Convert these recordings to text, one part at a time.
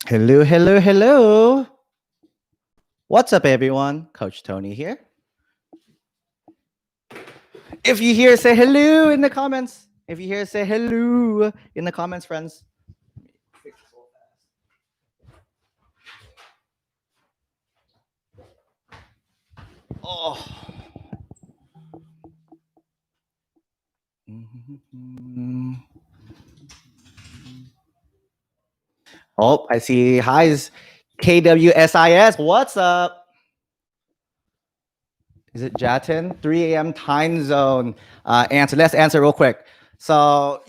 Hello, hello, hello. What's up, everyone? Coach Tony here. If you hear, say hello in the comments. If you hear, say hello in the comments, friends. Oh. Oh, I see. Hi's KWSIS. What's up? Is it Jatin? 3 a.m. time zone answer. Let's answer real quick. So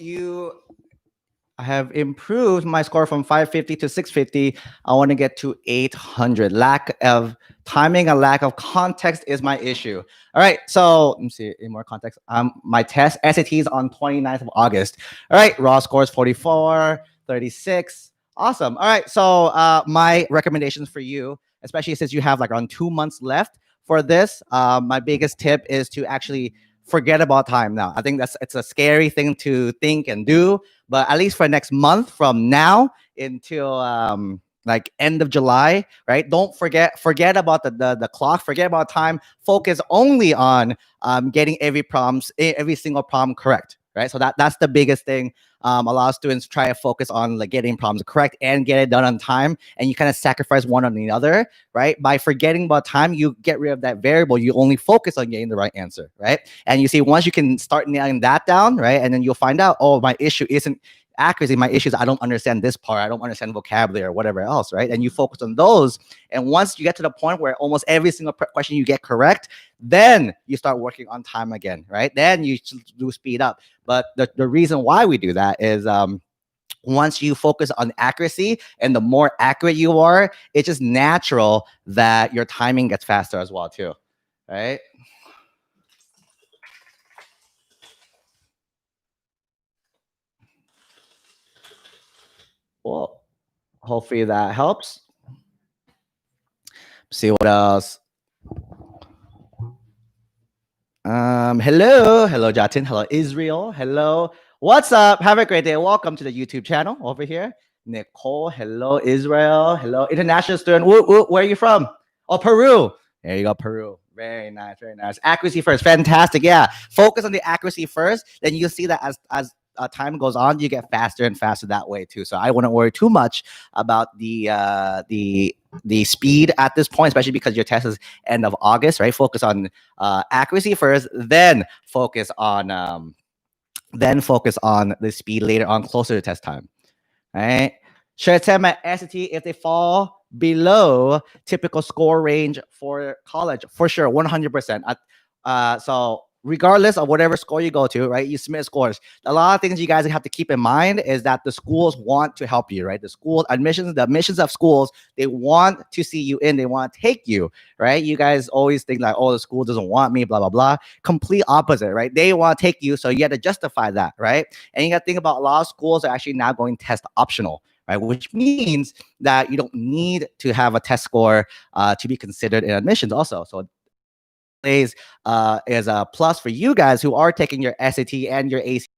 I have improved my score from 550 to 650. I want to get to 800. Lack of timing and lack of context is my issue. All right, so let me see in more context. My test, SATs on 29th of August. All right, raw scores 44, 36. Awesome. All right, so my recommendations for you, especially since you have like around 2 months left for this, my biggest tip is to actually forget about time now. I think it's a scary thing to think and do, but at least for next month from now until like end of July, right? Don't forget about the clock, forget about time, focus only on getting every single problem correct, right? So that's the biggest thing. A lot of students try to focus on like getting problems correct and get it done on time, and you kind of sacrifice one on the other, right? By forgetting about time, you get rid of that variable. You only focus on getting the right answer, right? And you see, once you can start nailing that down, right, and then you'll find out, oh, my issue isn't accuracy. My issue is I don't understand this part. I don't understand vocabulary or whatever else, right? And you focus on those. And once you get to the point where almost every single question you get correct, then you start working on time again, right? Then you do speed up. But the reason why we do that is once you focus on accuracy and the more accurate you are, it's just natural that your timing gets faster as well too, right? Well, hopefully that helps. See what else. Hello, Jatin. Hello, Israel. Hello. What's up? Have a great day. Welcome to the YouTube channel over here. Nicole. Hello, Israel. Hello, international student. Where are you from? Oh, Peru. There you go, Peru. Very nice, very nice. Accuracy first. Fantastic. Yeah. Focus on the accuracy first. Then you'll see that as time goes on, you get faster and faster that way too. So I wouldn't worry too much about the speed at this point, especially because your test is end of August, right? Focus on accuracy first, then focus on the speed later on, closer to test time, right? Should attempt my SAT if they fall below typical score range for college? For sure, 100%. So regardless of whatever score you go to, right, you submit scores. A lot of things you guys have to keep in mind is that the schools want to help you, right? The admissions of schools, they want to see you in, they want to take you, right? You guys always think like, oh, the school doesn't want me, blah, blah, blah. Complete opposite, right? They want to take you, so you have to justify that, right? And you got to think about a lot of schools are actually now going test optional, right? Which means that you don't need to have a test score to be considered in admissions also. So is a plus for you guys who are taking your SAT and your AC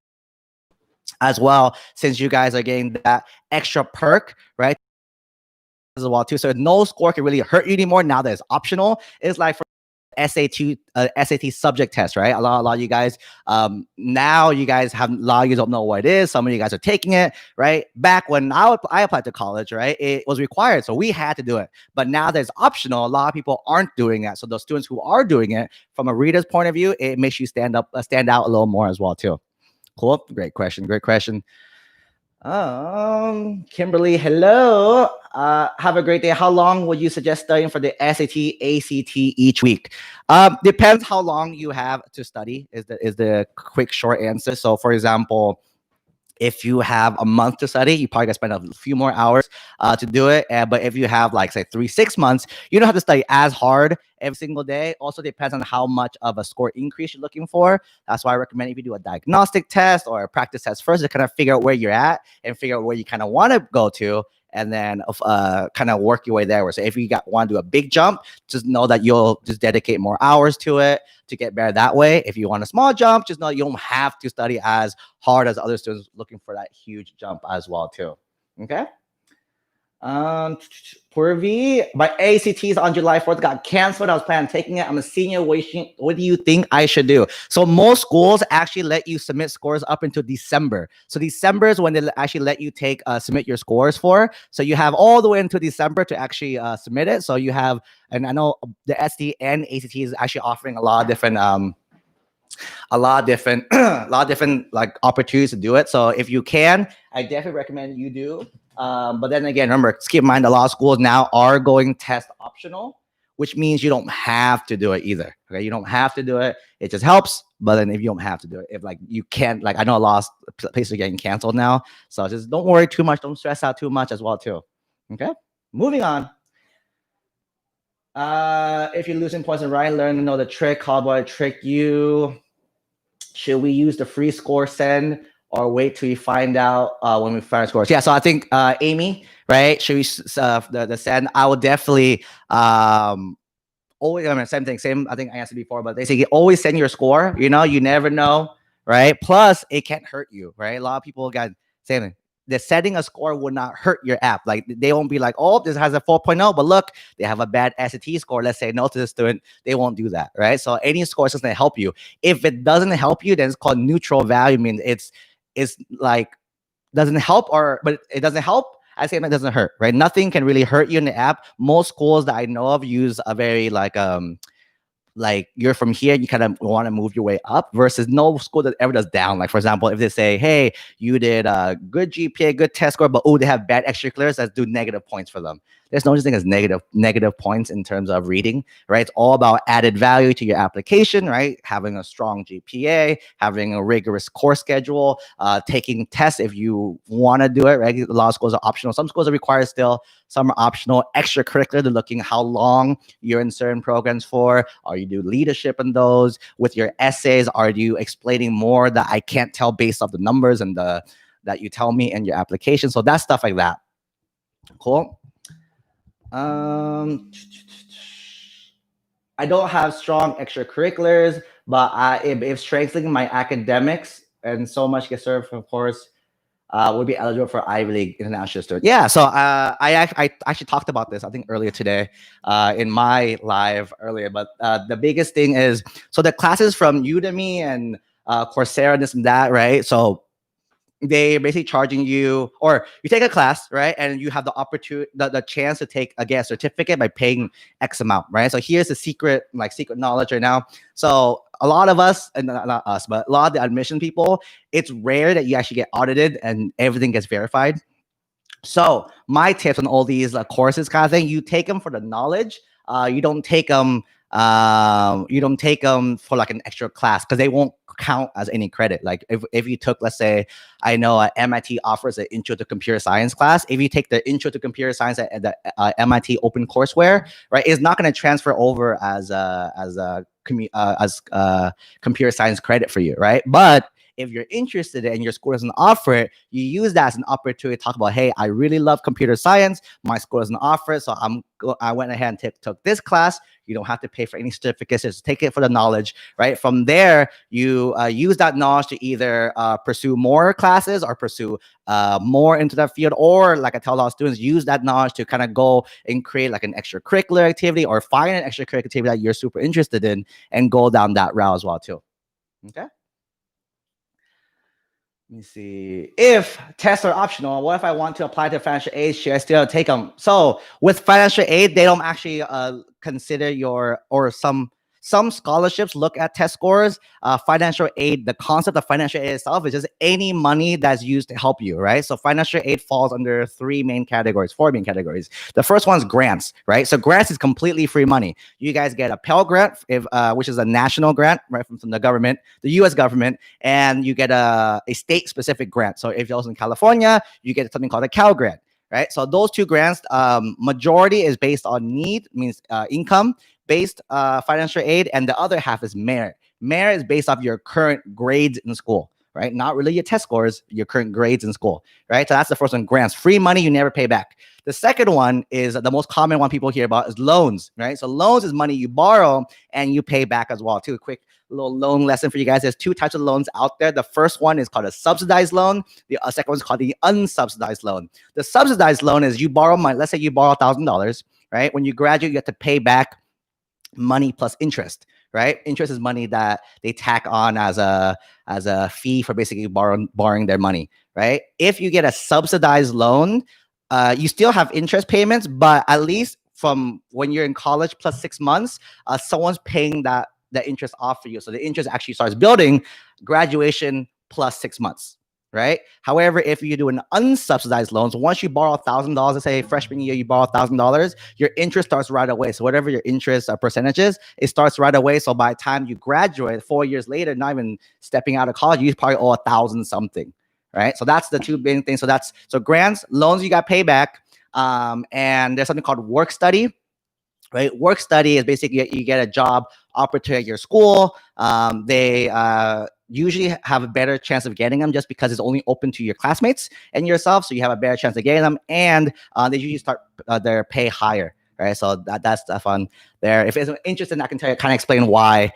as well, since you guys are getting that extra perk, right? As well too. So no score can really hurt you anymore now that it's optional. It's like for SAT subject test, right? A lot of you guys, now you guys have, a lot of you don't know what it is. Some of you guys are taking it, right? Back when I applied to college, right, it was required, so we had to do it. But now that it's optional, a lot of people aren't doing that. So those students who are doing it, from a reader's point of view, it makes you stand out a little more as well too. Cool. Great question. Kimberly, hello. Have a great day. How long would you suggest studying for the SAT, ACT each week? Depends how long you have to study is the quick short answer. So for example, if you have a month to study, you probably gotta spend a few more hours to do it. But if you have like say 6 months, you don't have to study as hard every single day. Also depends on how much of a score increase you're looking for. That's why I recommend if you do a diagnostic test or a practice test first to kind of figure out where you're at and figure out where you kind of want to go to, and then kind of work your way there. So if you want to do a big jump, just know that you'll just dedicate more hours to it to get better that way. If you want a small jump, just know you don't have to study as hard as other students looking for that huge jump as well too. Okay. Purvi, my ACTs on July 4th got canceled. I was planning on taking it. I'm a senior. What do you think I should do? So most schools actually let you submit scores up until December. So December is when they actually let you take submit your scores for. So you have all the way until December to actually submit it. So you have, and I know the SD and ACT is actually offering a lot of different like opportunities to do it. So if you can, I definitely recommend you do. But then again, remember, keep in mind a lot of schools now are going test optional, which means you don't have to do it either. Okay, you don't have to do it. It just helps. But then if you don't have to do it, if like you can't, like I know a lot of places are getting canceled now, so just don't worry too much. Don't stress out too much as well too. Okay, moving on. If you're losing points in writing, learn to know the trick. How do I trick you? Should we use the free score send or wait till we find out when we find scores? Yeah, so I think Amy, right? Should we the send? I would definitely always, I mean, same thing, same. I think I answered before, but they say always send your score. You know, you never know, right? Plus, it can't hurt you, right? A lot of people got same thing. The setting a score will not hurt your app. Like they won't be like, oh, this has a 4.0, but look, they have a bad SAT score. Let's say no to the student. They won't do that, right? So any score is going to help you. If it doesn't help you, then it's called neutral value. I mean, it's like doesn't help, but it doesn't help. I say it doesn't hurt, right? Nothing can really hurt you in the app. Most schools that I know of use a very like you're from here, you kind of want to move your way up versus no school that ever does down. Like for example, if they say, hey, you did a good GPA, good test score, but oh, they have bad extracurriculars, let's do negative points for them. There's no such thing as negative points in terms of reading, right? It's all about added value to your application, right? Having a strong GPA, having a rigorous course schedule, taking tests if you want to do it, right? A lot of schools are optional. Some schools are required still. Some are optional. Extracurricular, they're looking how long you're in certain programs for. Are you do leadership in those? With your essays, are you explaining more that I can't tell based off the numbers and that you tell me in your application? So that's stuff like that. Cool. I don't have strong extracurriculars, but if strengthening my academics and so much gets served, of course, would be eligible for Ivy League international student. Yeah, so I actually talked about this, I think earlier today in my live earlier, but the biggest thing is, so the classes from Udemy and Coursera, this and that, right? So they basically charging you, or you take a class, right? And you have the opportunity, the chance to take a certificate by paying X amount, right? So here's the secret knowledge right now. So a lot of us, and not us, but a lot of the admission people, it's rare that you actually get audited and everything gets verified. So my tips on all these courses kind of thing, you take them for the knowledge. You don't take them for like an extra class because they won't count as any credit. Like if you took, let's say, I know MIT offers an intro to computer science class. If you take the intro to computer science at the MIT open courseware, right, it's not going to transfer over as computer science credit for you, right? But if you're interested and your school doesn't offer it, you use that as an opportunity to talk about, hey, I really love computer science. My school doesn't offer it, so I went ahead and took this class. You don't have to pay for any certificates. Just take it for the knowledge, right? From there, you use that knowledge to either pursue more classes or pursue more into that field, or like I tell a lot of students, use that knowledge to kind of go and create like an extracurricular activity or find an extracurricular activity that you're super interested in and go down that route as well too. Okay. Let me see. If tests are optional, what if I want to apply to financial aid? Should I still take them? So with financial aid, they don't actually consider some scholarships look at test scores. Financial aid, the concept of financial aid itself is just any money that's used to help you, right? So financial aid falls under four main categories. The first one is grants, right? So grants is completely free money. You guys get a Pell Grant, which is a national grant, right, from the government, the U.S. government, and you get a state-specific grant. So if you're also in California, you get something called a Cal Grant, right? So those two grants, majority is based on need, means income based financial aid, and the other half is merit. Merit is based off your current grades in school, right? Not really your test scores, your current grades in school, right? So that's the first one, grants. Free money you never pay back. The second one is the most common one people hear about is loans, right? So loans is money you borrow and you pay back as well too. Quick little loan lesson for you guys. There's two types of loans out there. The first one is called a subsidized loan. The second one is called the unsubsidized loan. The subsidized loan is you borrow money. Let's say you borrow $1,000, right? When you graduate, you have to pay back money plus interest, right? Interest is money that they tack on as a fee for basically borrowing their money, right? If you get a subsidized loan, you still have interest payments, but at least from when you're in college plus 6 months, someone's paying the interest off for you. So the interest actually starts building graduation plus 6 months. Right. However, if you do an unsubsidized loans, once you borrow $1,000, let's say freshman year, you borrow $1,000, your interest starts right away. So whatever your interest percentage is, it starts right away. So by the time you graduate 4 years later, not even stepping out of college, you probably owe 1,000 something. Right. So that's the two big things. So grants, loans, you got payback. And there's something called work study. Right. Work study is basically you get a job opportunity at your school. They usually have a better chance of getting them just because it's only open to your classmates and yourself. So you have a better chance of getting them. And they usually start their pay higher. Right. So that's the fun there. If it's interesting, I can tell you, kind of explain why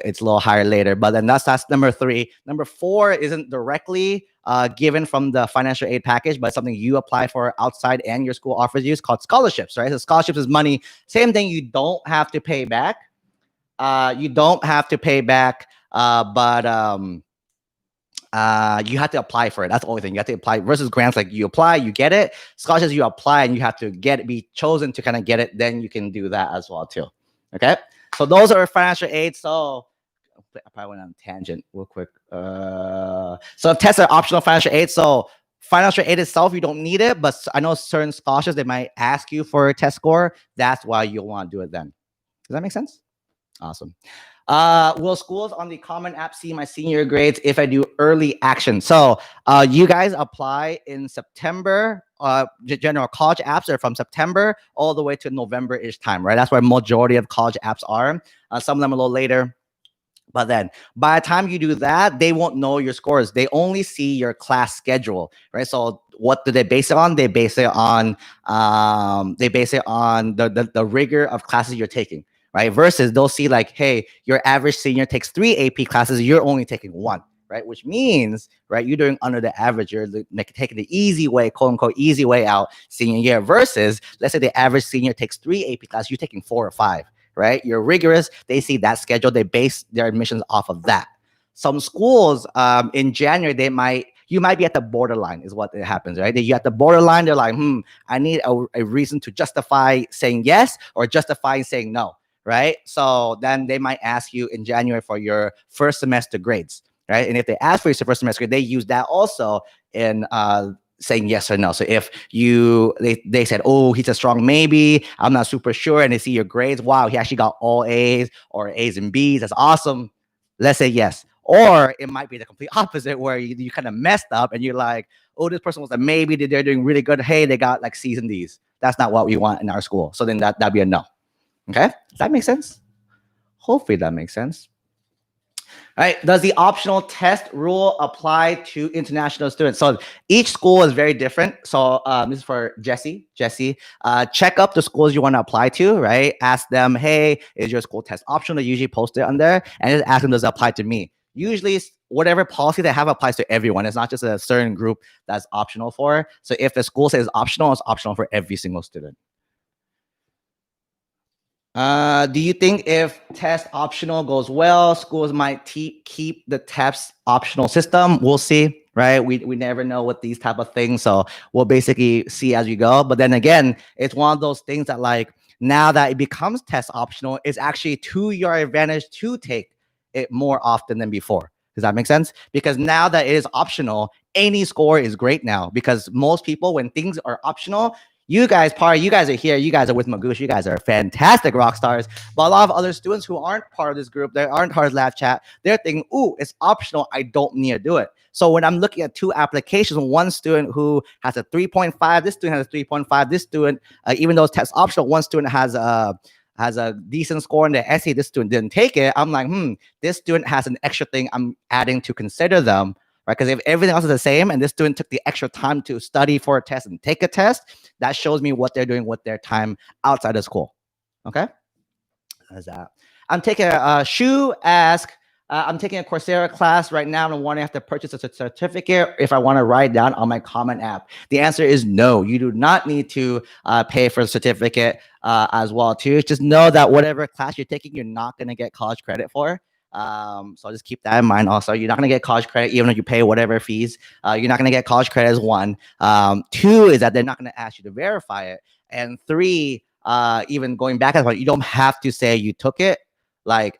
it's a little higher later. But then that's number 3. Number 4 isn't directly given from the financial aid package, but something you apply for outside and your school offers you. It's called scholarships, right? So scholarships is money. Same thing. You don't have to pay back. But you have to apply for it. That's the only thing. You have to apply versus grants. Like you apply, you get it. Scholarships, you apply and you have to be chosen to kind of get it. Then you can do that as well too. Okay. So those are financial aid. So I probably went on a tangent real quick. So tests are optional financial aid. So financial aid itself, you don't need it, but I know certain scholarships, they might ask you for a test score. That's why you'll want to do it then. Does that make sense? Awesome. Will schools on the Common App see my senior grades if I do early action? So you guys apply in September. General college apps are from September all the way to November-ish time, right? That's where majority of college apps are. Some of them a little later. But then by the time you do that, they won't know your scores. They only see your class schedule, right? So what do they base it on? They base it on the rigor of classes you're taking. Right? Versus they'll see like, hey, your average senior takes 3 AP classes, you're only taking 1, right? Which means, right, you're doing under the average. You're taking the easy way, quote unquote, easy way out senior year. Versus, let's say the average senior takes 3 AP classes, you're taking 4 or 5, right? You're rigorous. They see that schedule. They base their admissions off of that. Some schools in January, you might be at the borderline is what happens, right? You're at the borderline. They're like, I need a reason to justify saying yes or justify saying no. Right? So then they might ask you in January for your first semester grades, right? And if they ask for your first semester grade, they use that also in saying yes or no. So if they said, oh, he's a strong maybe, I'm not super sure, and they see your grades, wow, he actually got all A's or A's and B's, that's awesome. Let's say yes. Or it might be the complete opposite where you kind of messed up and you're like, oh, this person was a maybe, they're doing really good. Hey, they got like C's and D's. That's not what we want in our school. So then that'd be a no. Okay, does that make sense? Hopefully that makes sense. All right, does the optional test rule apply to international students? So each school is very different. So this is for Jesse. Jesse, check up the schools you want to apply to, right? Ask them, hey, is your school test optional? They usually post it on there and just ask them, does it apply to me? Usually whatever policy they have applies to everyone. It's not just a certain group that's optional for. So if the school says optional, it's optional for every single student. Do you think if test optional goes well, schools might keep the test optional system? We'll see, right? We never know with these type of things. So we'll basically see as you go. But then again, it's one of those things that like now that it becomes test optional, it's actually to your advantage to take it more often than before. Does that make sense? Because now that it is optional, any score is great now because most people, when things are optional, you guys are here. You guys are with Magoosh. You guys are fantastic rock stars. But a lot of other students who aren't part of this group, they aren't part of Laugh Chat, they're thinking, ooh, it's optional. I don't need to do it. So when I'm looking at 2 applications, one student who has a 3.5, this student has a 3.5, this student, even though it's test optional, one student has a decent score in the essay, this student didn't take it. I'm like, this student has an extra thing I'm adding to consider them. Right? Because if everything else is the same and this student took the extra time to study for a test and take a test, that shows me what they're doing with their time outside of school. Okay? That's that. I'm taking a shoe, ask. I'm taking a Coursera class right now and wanting to have to purchase a certificate if I want to write down on my Common App. The answer is no. You do not need to pay for a certificate as well too. Just know that whatever class you're taking, you're not going to get college credit for. So just keep that in mind. Also, you're not going to get college credit even if you pay whatever fees. You're not going to get college credit as one. Two is that they're not going to ask you to verify it. And three, even going back as well, you don't have to say you took it. Like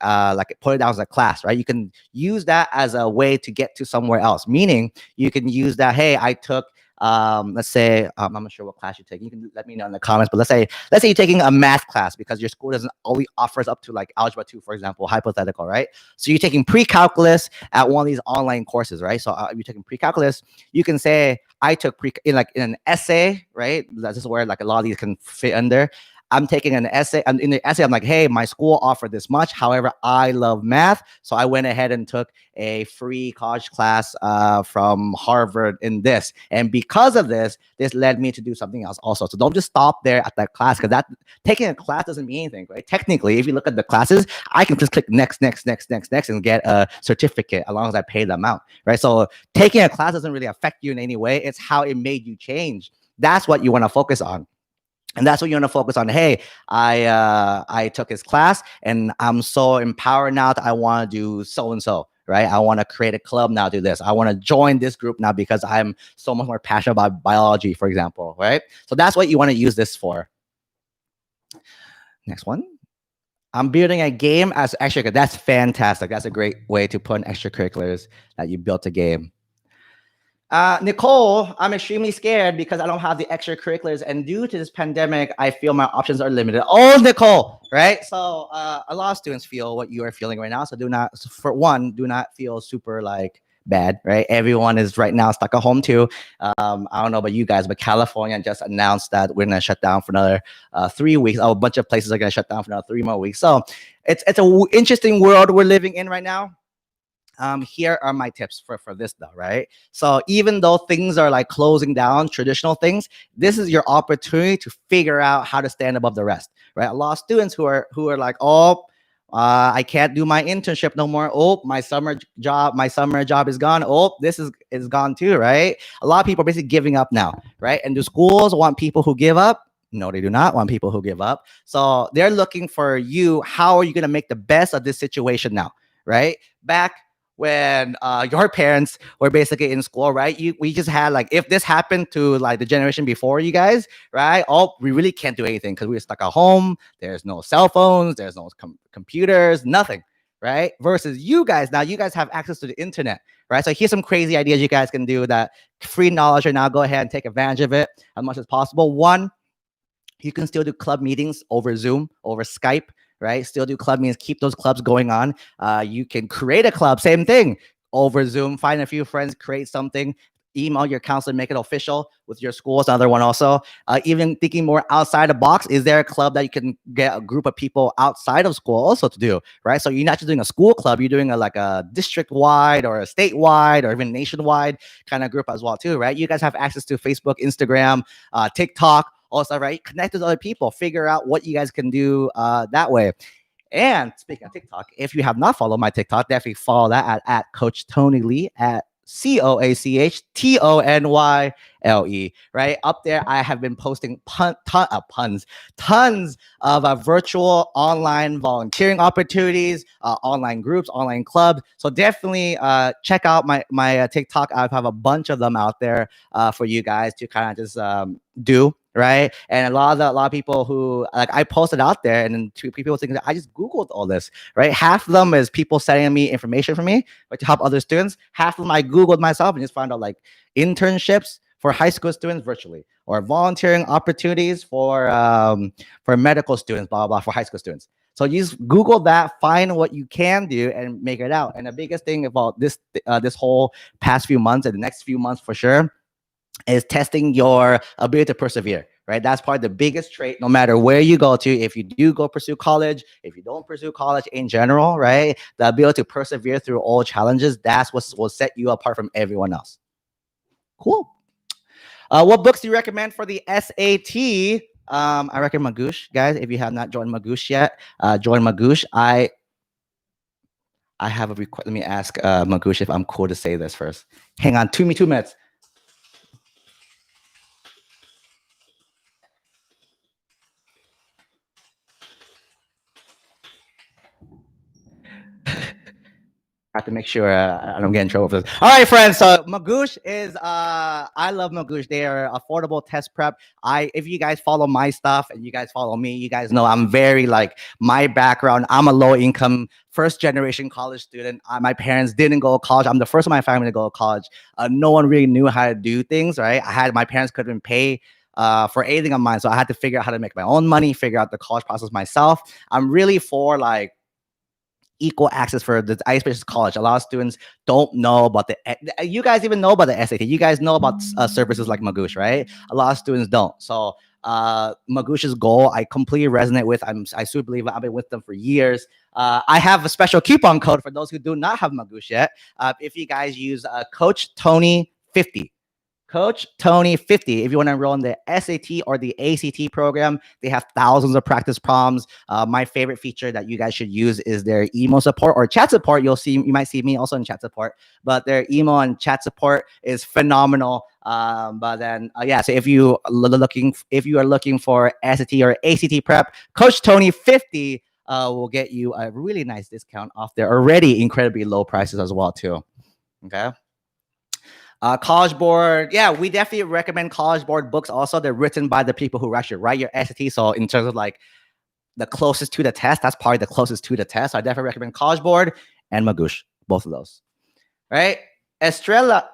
put it down as a class, right? You can use that as a way to get to somewhere else. Meaning you can use that. Hey, I took, let's say, I'm not sure what class you take. You can let me know in the comments. But let's say you're taking a math class because your school doesn't only offers up to like algebra 2, for example, hypothetical, right? So you're taking pre-calculus at one of these online courses, right? So if you're taking pre-calculus, you can say I took in an essay, right? That's just where like a lot of these can fit under. I'm taking an essay, and in the essay, I'm like, hey, my school offered this much. However, I love math. So I went ahead and took a free college class from Harvard in this. And because of this led me to do something else also. So don't just stop there at that class, because that taking a class doesn't mean anything, right? Technically, if you look at the classes, I can just click next, and get a certificate as long as I pay the amount, right? So taking a class doesn't really affect you in any way. It's how it made you change. That's what you want to focus on. And that's what you want to focus on. Hey, I took his class and I'm so empowered now that I want to do so-and-so, right? I want to create a club now, do this. I want to join this group now because I'm so much more passionate about biology, for example, right? So that's what you want to use this for. Next one. I'm building a game as extracurricular. That's fantastic. That's a great way to put in extracurriculars that you built a game. Nicole, I'm extremely scared because I don't have the extracurriculars, and due to this pandemic, I feel my options are limited. Oh, Nicole, right? So a lot of students feel what you are feeling right now. So do not feel super like bad, right? Everyone is right now stuck at home too. I don't know about you guys, but California just announced that we're gonna shut down for another 3 weeks. A bunch of places are gonna shut down for another 3 more weeks. So it's an interesting world we're living in right now. Here are my tips for this though, right? So even though things are like closing down traditional things, this is your opportunity to figure out how to stand above the rest, right? A lot of students who are like, oh, I can't do my internship no more. Oh, my summer job is gone. Oh, this is gone too, right? A lot of people are basically giving up now, right? And do schools want people who give up? No, they do not want people who give up. So they're looking for you. How are you going to make the best of this situation now, right? Back when your parents were basically in school, right? We just had like, if this happened to like the generation before you guys, right? Oh, we really can't do anything because we were stuck at home. There's no cell phones. There's no computers, nothing, right? Versus you guys, now you guys have access to the internet, right? So here's some crazy ideas you guys can do, that free knowledge right now. Go ahead and take advantage of it as much as possible. One, you can still do club meetings over Zoom, over Skype, right? Still do club meetings, keep those clubs going on. You can create a club, same thing, over Zoom. Find a few friends, create something, email your counselor, make it official with your school. It's another one also. Even thinking more outside the box, is there a club that you can get a group of people outside of school also to do, right? So you're not just doing a school club, you're doing like a district-wide or a statewide or even nationwide kind of group as well too, right? You guys have access to Facebook, Instagram, TikTok, also, right? Connect with other people, figure out what you guys can do that way. And speaking of TikTok, if you have not followed my TikTok, definitely follow that at CoachTonyLe, at CoachTonyLe, right? Up there, I have been posting tons of virtual online volunteering opportunities, online groups, online clubs. So definitely check out my TikTok. I have a bunch of them out there for you guys to kind of just do. Right. And a lot of people who like, I posted out there, and then people think that I just Googled all this, right? Half of them is people sending me information for me, like to help other students. Half of them I Googled myself and just found out like internships for high school students virtually, or volunteering opportunities for medical students, blah, blah, blah, for high school students. So you just Google that, find what you can do and make it out. And the biggest thing about this whole past few months and the next few months for sure is testing your ability to persevere, right? That's probably the biggest trait, no matter where you go to. If you do go pursue college, if you don't pursue college in general, right? The ability to persevere through all challenges, that's what will set you apart from everyone else. Cool. What books do you recommend for the SAT? I recommend Magoosh, guys. If you have not joined Magoosh yet, join Magoosh. I have a request. Let me ask Magoosh if I'm cool to say this first. Hang on, 2 minutes. I have to make sure I don't get in trouble for this. All right, friends. So Magoosh is I love Magoosh. They are affordable test prep. If you guys follow my stuff and you guys follow me, you guys know I'm very like my background. I'm a low income first generation college student. My parents didn't go to college. I'm the first of my family to go to college. No one really knew how to do things, right? My parents couldn't pay for anything of mine, so I had to figure out how to make my own money, figure out the college process myself. I'm really for like equal access for the ice college. A lot of students don't know about you guys even know about the SAT. You guys know about services like Magoosh, right? A lot of students don't. So Magoosh's goal, I completely resonate with. I super believe I've been with them for years. I have a special coupon code for those who do not have Magoosh yet. If you guys use Coach Tony 50. Coach Tony 50. If you want to enroll in the SAT or the ACT program, they have thousands of practice problems. My favorite feature that you guys should use is their email support or chat support. You might see me also in chat support, but their email and chat support is phenomenal. But then, yeah. So if you are looking for SAT or ACT prep, Coach Tony 50 will get you a really nice discount off their already incredibly low prices as well too. Okay. College Board, yeah, we definitely recommend College Board books. Also, they're written by the people who actually write your SAT. So in terms of like the closest to the test, that's probably the closest to the test. So I definitely recommend College Board and Magoosh, both of those. Right? Estrella.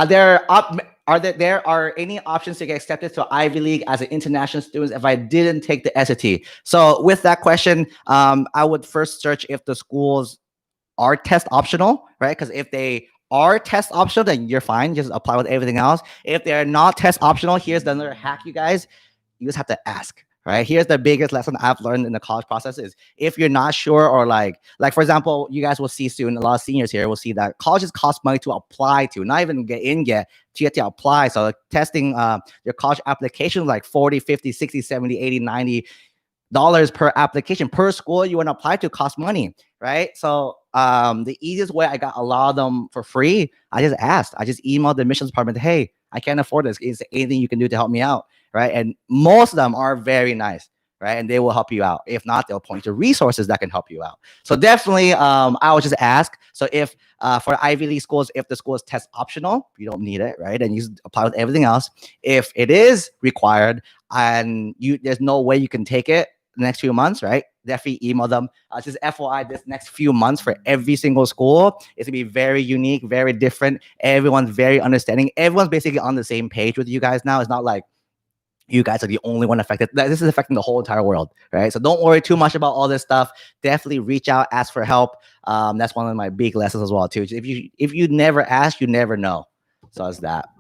There are any options to get accepted to Ivy League as an international student if I didn't take the SAT? So with that question, I would first search if the schools are test optional, right? Because if they are test optional, then you're fine. Just apply with everything else. If they're not test optional, here's another hack, you guys. You just have to ask, right? Here's the biggest lesson I've learned in the college process is if you're not sure or like for example, you guys will see soon, a lot of seniors here will see that colleges cost money to apply to, not even get in yet, to get to apply. So testing your college application like 40, 50, 60, 70, 80, 90 dollars per application per school you want to apply to cost money, right? So the easiest way I got a lot of them for free, I just asked. I just emailed the admissions department, hey, I can't afford this. Is there anything you can do to help me out, right? And most of them are very nice, right? And they will help you out. If not, they'll point to resources that can help you out. So definitely, I would just ask. So if for Ivy League schools, if the school is test optional, you don't need it, right? And you just apply with everything else. If it is required and there's no way you can take it the next few months, right? Definitely email them. Just FYI, this next few months for every single school is gonna be very unique, very different. Everyone's very understanding. Everyone's basically on the same page with you guys now. It's not like you guys are the only one affected. This is affecting the whole entire world, right? So don't worry too much about all this stuff. Definitely reach out, ask for help. That's one of my big lessons as well too. If you never ask, you never know. So it's that.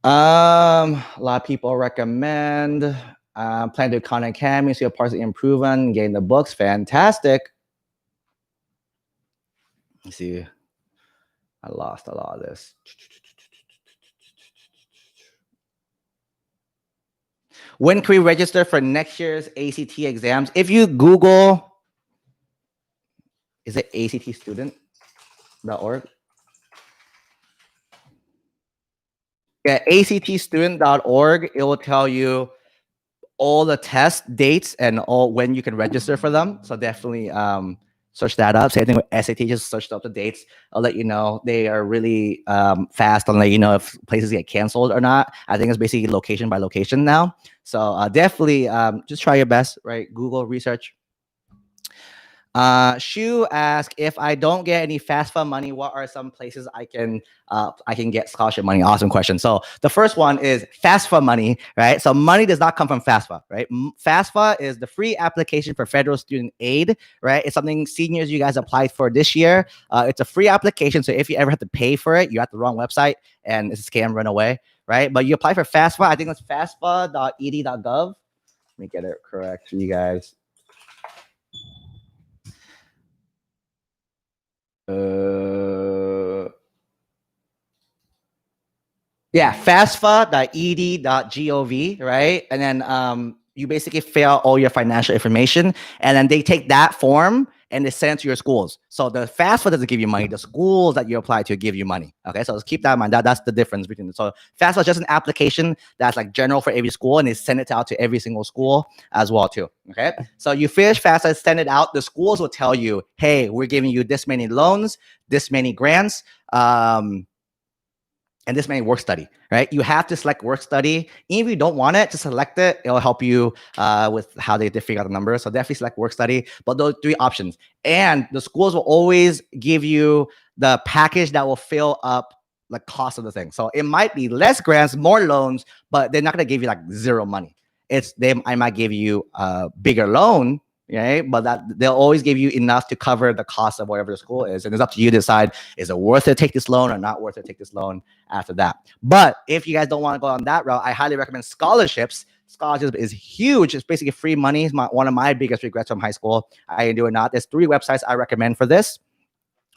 A lot of people recommend. Plan to do Khan Academy, so you're partially improving, getting the books. Fantastic. Let's see. I lost a lot of this. When can we register for next year's ACT exams? If you Google, is it actstudent.org? Yeah, actstudent.org. It will tell you all the test dates and all when you can register for them. So definitely search that up. Same thing with SAT, just search up the dates. I'll let you know. They are really fast on let you know if places get canceled or not. I think it's basically location by location now. So definitely just try your best, right? Google research. Shu asked, if I don't get any FAFSA money, what are some places I can get scholarship money? Awesome question. So the first one is FAFSA money, right? So money does not come from FAFSA, right? FAFSA is the free application for federal student aid, right? It's something seniors you guys applied for this year. It's a free application. So if you ever have to pay for it, you're at the wrong website and it's a scam, run away, right? But you apply for FAFSA. I think it's FAFSA.ed.gov. Let me get it correct for you guys. Yeah, fastfa.ed.gov, right? And then you basically fill out all your financial information, and then they take that form and they send it to your schools. So the FAFSA doesn't give you money; the schools that you apply to give you money. Okay, so let's keep that in mind. That's the difference between them. So FAFSA is just an application that's like general for every school, and they send it out to every single school as well too. Okay, so you finish FAFSA, send it out. The schools will tell you, "Hey, we're giving you this many loans, this many grants." And this many work study, right? You have to select work study. Even if you don't want it, just select it. It'll help you with how they figure out the numbers. So definitely select work study, but those 3 options. And the schools will always give you the package that will fill up the cost of the thing. So it might be less grants, more loans, but they're not gonna give you like 0 money. I might give you a bigger loan, right? But that they'll always give you enough to cover the cost of whatever the school is. And it's up to you to decide, is it worth it to take this loan or not worth it to take this loan after that. But if you guys don't want to go on that route, I highly recommend scholarships. Scholarship is huge. It's basically free money. It's one of my biggest regrets from high school. I didn't do it not. There's 3 websites I recommend for this.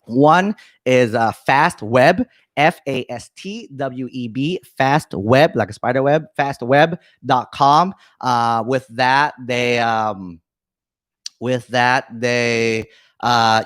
One is FastWeb, FASTWEB, FastWeb, like a spider web, fastweb.com. With that,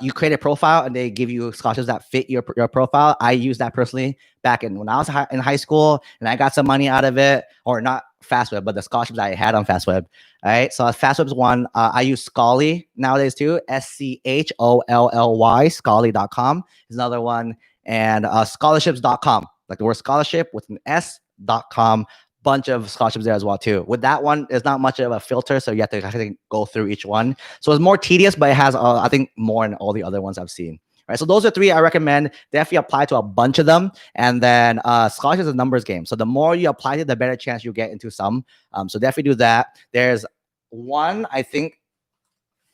you create a profile and they give you scholarships that fit your profile. I use that personally back when I was in high school, and I got some money out of it, or not FastWeb, but the scholarships I had on FastWeb. All right, so FastWeb is one. I use Scholly nowadays too, SCHOLLY, Scholly.com is another one, and scholarships.com, like the word scholarship with an S.com. Bunch of scholarships there as well too. With that one, there's not much of a filter, so you have to go through each one. So it's more tedious, but it has I think more than all the other ones I've seen. Right, so those are 3 I recommend. Definitely apply to a bunch of them, and then scholarships is a numbers game. So the more you apply to, the better chance you get into some. So definitely do that. There's one I think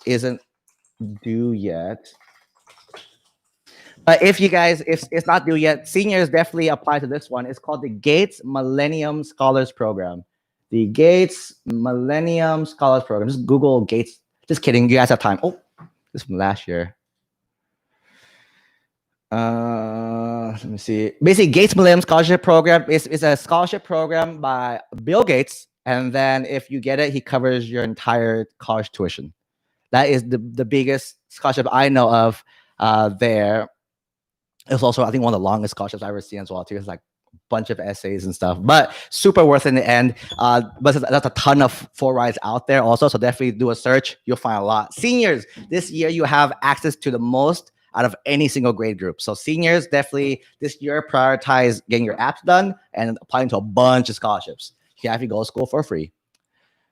isn't due yet. But if it's not due yet, seniors definitely apply to this one. It's called the Gates Millennium Scholars Program. The Gates Millennium Scholars Program. Just Google Gates. Just kidding. You guys have time. Oh, this is from last year. Let me see. Basically, Gates Millennium Scholarship Program is a scholarship program by Bill Gates. And then if you get it, he covers your entire college tuition. That is the biggest scholarship I know of there. It's also, I think, one of the longest scholarships I've ever seen as well too. It's like a bunch of essays and stuff, but super worth it in the end. But that's a ton of 4 rides out there also. So definitely do a search. You'll find a lot. Seniors, this year you have access to the most out of any single grade group. So seniors, definitely this year prioritize getting your apps done and applying to a bunch of scholarships. You can actually go to school for free.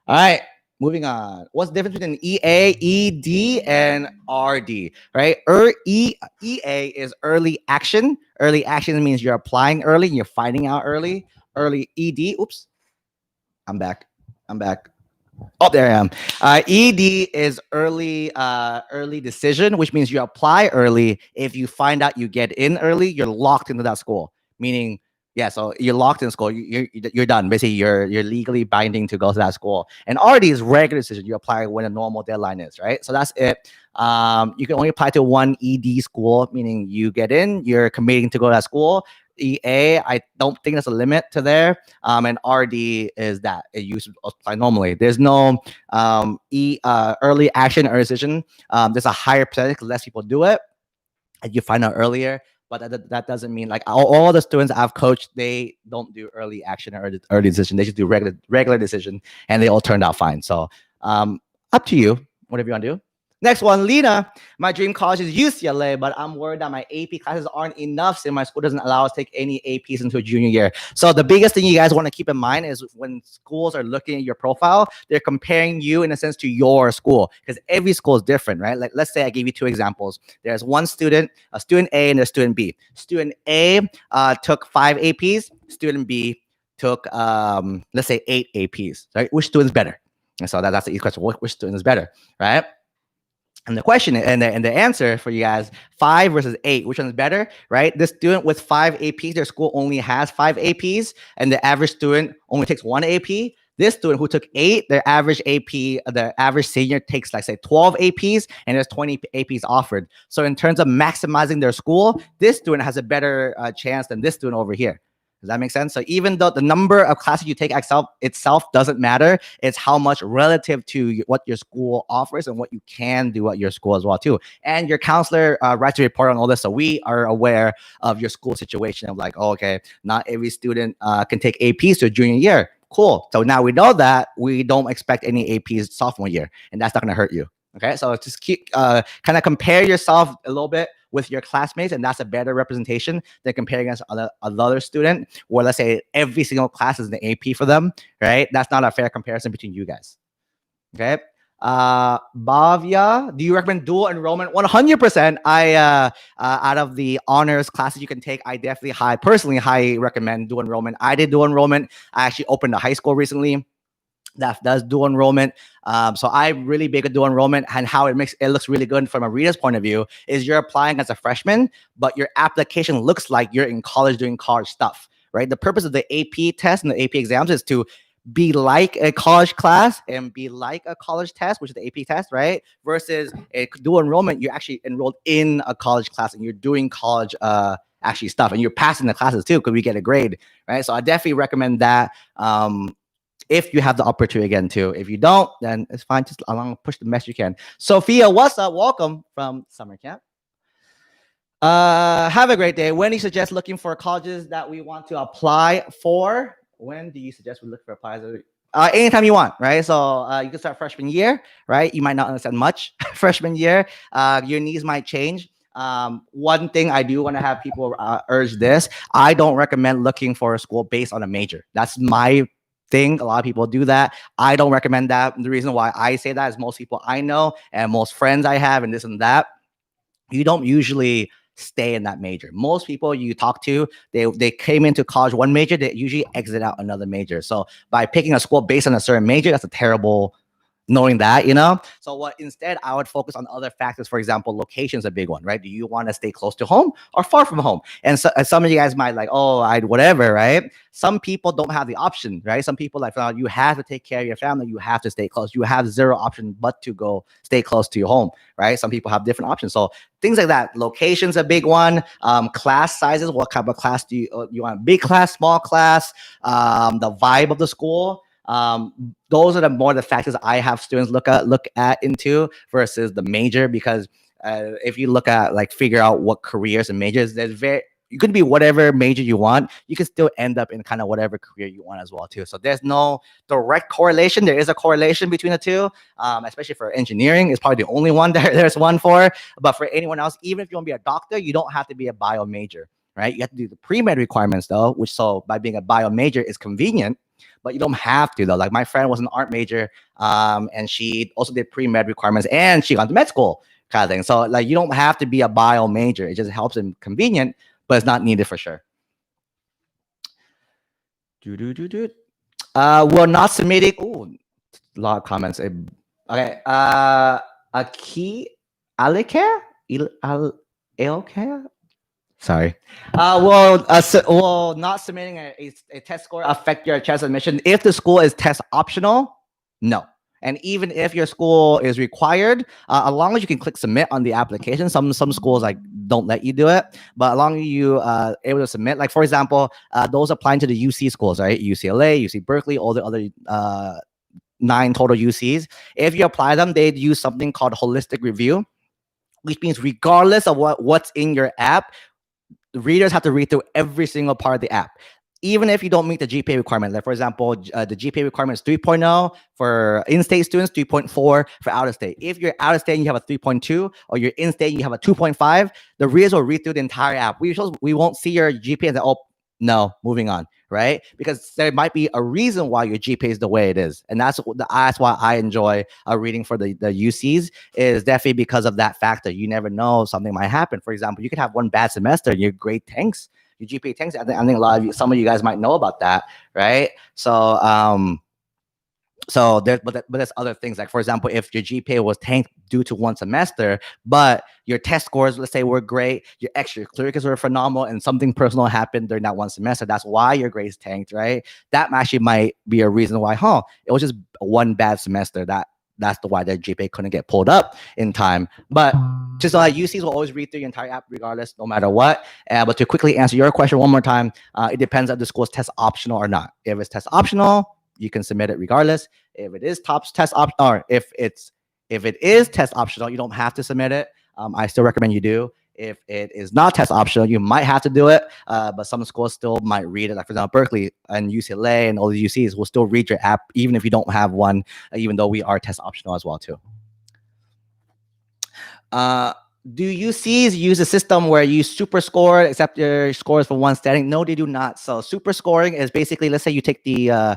All right. Moving on. What's the difference between EA, ED, and RD, right? EA is early action. Early action means you're applying early and you're finding out early. Early ED, oops. I'm back. Oh, there I am. ED is early decision, which means you apply early. If you find out you get in early, you're locked into that school, meaning yeah, so you're locked in school. You're done. Basically, you're legally binding to go to that school. And RD is regular decision. You apply when a normal deadline is, right? So that's it. You can only apply to one ED school, meaning you get in, you're committing to go to that school. EA, I don't think there's a limit to there. And RD is that you should apply normally. There's no early action or decision. There's a higher percentage, less people do it, and you find out earlier. But that doesn't mean like all the students I've coached, they don't do early action or early decision. They just do regular decision, and they all turned out fine. So up to you, whatever you want to do. Next one, Lena. My dream college is UCLA, but I'm worried that my AP classes aren't enough since my school doesn't allow us to take any APs until junior year. So the biggest thing you guys want to keep in mind is when schools are looking at your profile, they're comparing you in a sense to your school, because every school is different, right? Like let's say I give you 2 examples. There's one student, a student A, and a student B. Student A took 5 APs. Student B took, let's say 8 APs. Right? Which student's better? And so that's the easy question. Which student is better, right? And the question and the answer for you guys, 5 versus 8, which one is better, right? This student with 5 APs, their school only has 5 APs, and the average student only takes 1 AP. This student who took 8, their average AP, the average senior takes like say 12 APs, and there's 20 APs offered. So in terms of maximizing their school, this student has a better chance than this student over here. Does that make sense? So even though the number of classes you take itself doesn't matter, it's how much relative to what your school offers and what you can do at your school as well too. And your counselor writes a report on all this, so we are aware of your school situation of like, oh, okay, not every student can take APs to junior year. Cool. So now we know that we don't expect any APs sophomore year, and that's not going to hurt you. Okay, so just keep kind of compare yourself a little bit with your classmates, and that's a better representation than comparing against another student where, let's say, every single class is an AP for them, right? That's not a fair comparison between you guys. Okay. Bhavya, do you recommend dual enrollment? 100%. Out of the honors classes you can take, I definitely personally highly recommend dual enrollment. I did dual enrollment. I actually opened a high school recently that does dual enrollment. So I'm really big at dual enrollment, and how it looks really good from a reader's point of view is you're applying as a freshman, but your application looks like you're in college doing college stuff, right? The purpose of the AP test and the AP exams is to be like a college class and be like a college test, which is the AP test, right? Versus a dual enrollment, you're actually enrolled in a college class and you're doing college actually stuff, and you're passing the classes too because we get a grade, right? So I definitely recommend that. If you have the opportunity again too. If you don't, then it's fine. Just push the best you can. Sophia, what's up? Welcome from summer camp. Have a great day. When do you suggest looking for colleges that we want to apply for? When do you suggest we look for applies? Anytime you want, right? So you can start freshman year, right? You might not understand much freshman year. Your needs might change. One thing I do want to have people urge this. I don't recommend looking for a school based on a major. That's my thing. A lot of people do that. I don't recommend that. The reason why I say that is most people I know and most friends I have and this and that, you don't usually stay in that major. Most people you talk to, they came into college one major, they usually exit out another major. So by picking a school based on a certain major, that's a terrible knowing that, you know? So what instead I would focus on other factors. For example, location is a big one, right? Do you want to stay close to home or far from home? And so some of you guys might like, oh, I'd whatever, right? Some people don't have the option, right? Some people like, you have to take care of your family. You have to stay close. You have zero option but to go stay close to your home, right? Some people have different options. So things like that. Location's a big one. Class sizes. What type of class do you want? Big class, small class, the vibe of the school. Those are the factors I have students look at into versus the major, because if you look at figure out what careers and majors, you could be whatever major you want. You can still end up in kind of whatever career you want as well too. So there's no direct correlation. There is a correlation between the two, especially for engineering. It's probably the only one there's one for. But for anyone else, even if you want to be a doctor, you don't have to be a bio major, right? You have to do the pre-med requirements though, which so by being a bio major is convenient. But you don't have to though. Like my friend was an art major, and she also did pre-med requirements, and she got to med school kind of thing. So you don't have to be a bio major. It just helps and convenient, but it's not needed for sure. We're not submitting. Oh, a lot of comments. Okay. Aki Alike? Ilke? Sorry. Will not submitting a test score affect your chance of admission? If the school is test optional, no. And even if your school is required, as long as you can click submit on the application, some schools don't let you do it. But as long as you able to submit, for example, those applying to the UC schools, right? UCLA, UC Berkeley, all the other 9 total UCs. If you apply them, they'd use something called holistic review, which means regardless of what's in your app, the readers have to read through every single part of the app. Even if you don't meet the GPA requirement, for example, the GPA requirement is 3.0 for in-state students, 3.4 for out-of-state. If you're out-of-state and you have a 3.2, or you're in-state and you have a 2.5, the readers will read through the entire app. We won't see your GPA and say, oh, no, moving on, right? Because there might be a reason why your GPA is the way it is. And that's why I enjoy reading for the UCs, is definitely because of that factor. You never know, something might happen. For example, you could have one bad semester and your grade tanks. Your GPA tanks. I think some of you guys might know about that, right? So, but there's other things. For example, if your GPA was tanked due to one semester, but your test scores, let's say, were great, your extracurriculars were phenomenal, and something personal happened during that one semester, that's why your grades tanked, right? That actually might be a reason why, it was just one bad semester. that's why their GPA couldn't get pulled up in time. But just like UCs will always read through your entire app regardless, no matter what. But to quickly answer your question one more time, it depends if the school is test optional or not. If it's test optional, you can submit it regardless. If it is test optional, or if it is test optional, you don't have to submit it. I still recommend you do. If it is not test optional, you might have to do it, but some schools still might read it. Like for example, Berkeley and UCLA and all the UCs will still read your app even if you don't have one, even though we are test optional as well too. Do UCs use a system where you super score, accept your scores for one standing? No, they do not. So super scoring is basically, let's say you take the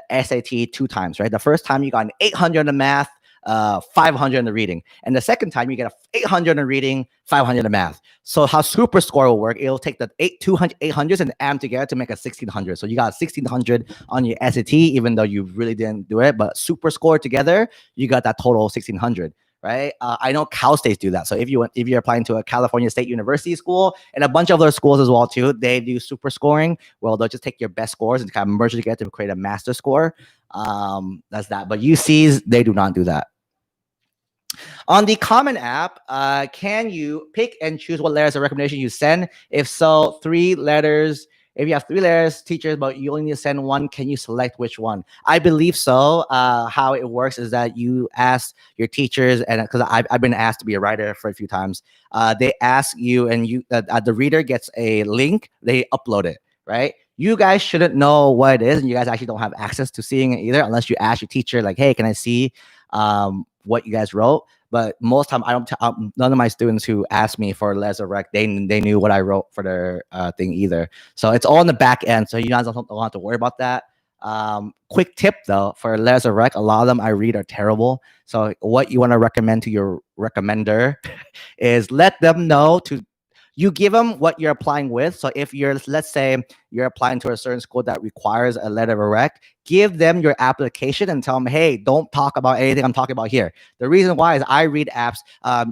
SAT 2 times, right? The first time you got an 800 in the math, 500 in the reading, and the second time you get a 800 in the reading, 500 in math. So how super score will work, it'll take the 800s and add them together to make a 1600. So you got 1600 on your SAT, even though you really didn't do it, but super score together, you got that total 1600. Right? I know Cal States do that. So if you're applying to a California State University school and a bunch of other schools as well too, they do super scoring. Well, they'll just take your best scores and kind of merge it together to create a master score. That's that. But UCs, they do not do that. On the Common App, can you pick and choose what letters of recommendation you send? If so, 3 letters. If you have 3 letters, teachers, but you only need to send 1, can you select which one? I believe so. How it works is that you ask your teachers, and because I've been asked to be a writer for a few times, they ask you, and the reader gets a link, they upload it, right? You guys shouldn't know what it is, and you guys actually don't have access to seeing it either, unless you ask your teacher, like, hey, can I see what you guys wrote? But most time, none of my students who asked me for letters of rec, they knew what I wrote for their thing either. So it's all in the back end, so you guys don't have to worry about that. Quick tip though, for letters of rec, a lot of them I read are terrible. So what you want to recommend to your recommender is let them know you give them what you're applying with. So if let's say you're applying to a certain school that requires a letter of rec, give them your application and tell them, hey, don't talk about anything I'm talking about here. The reason why is I read apps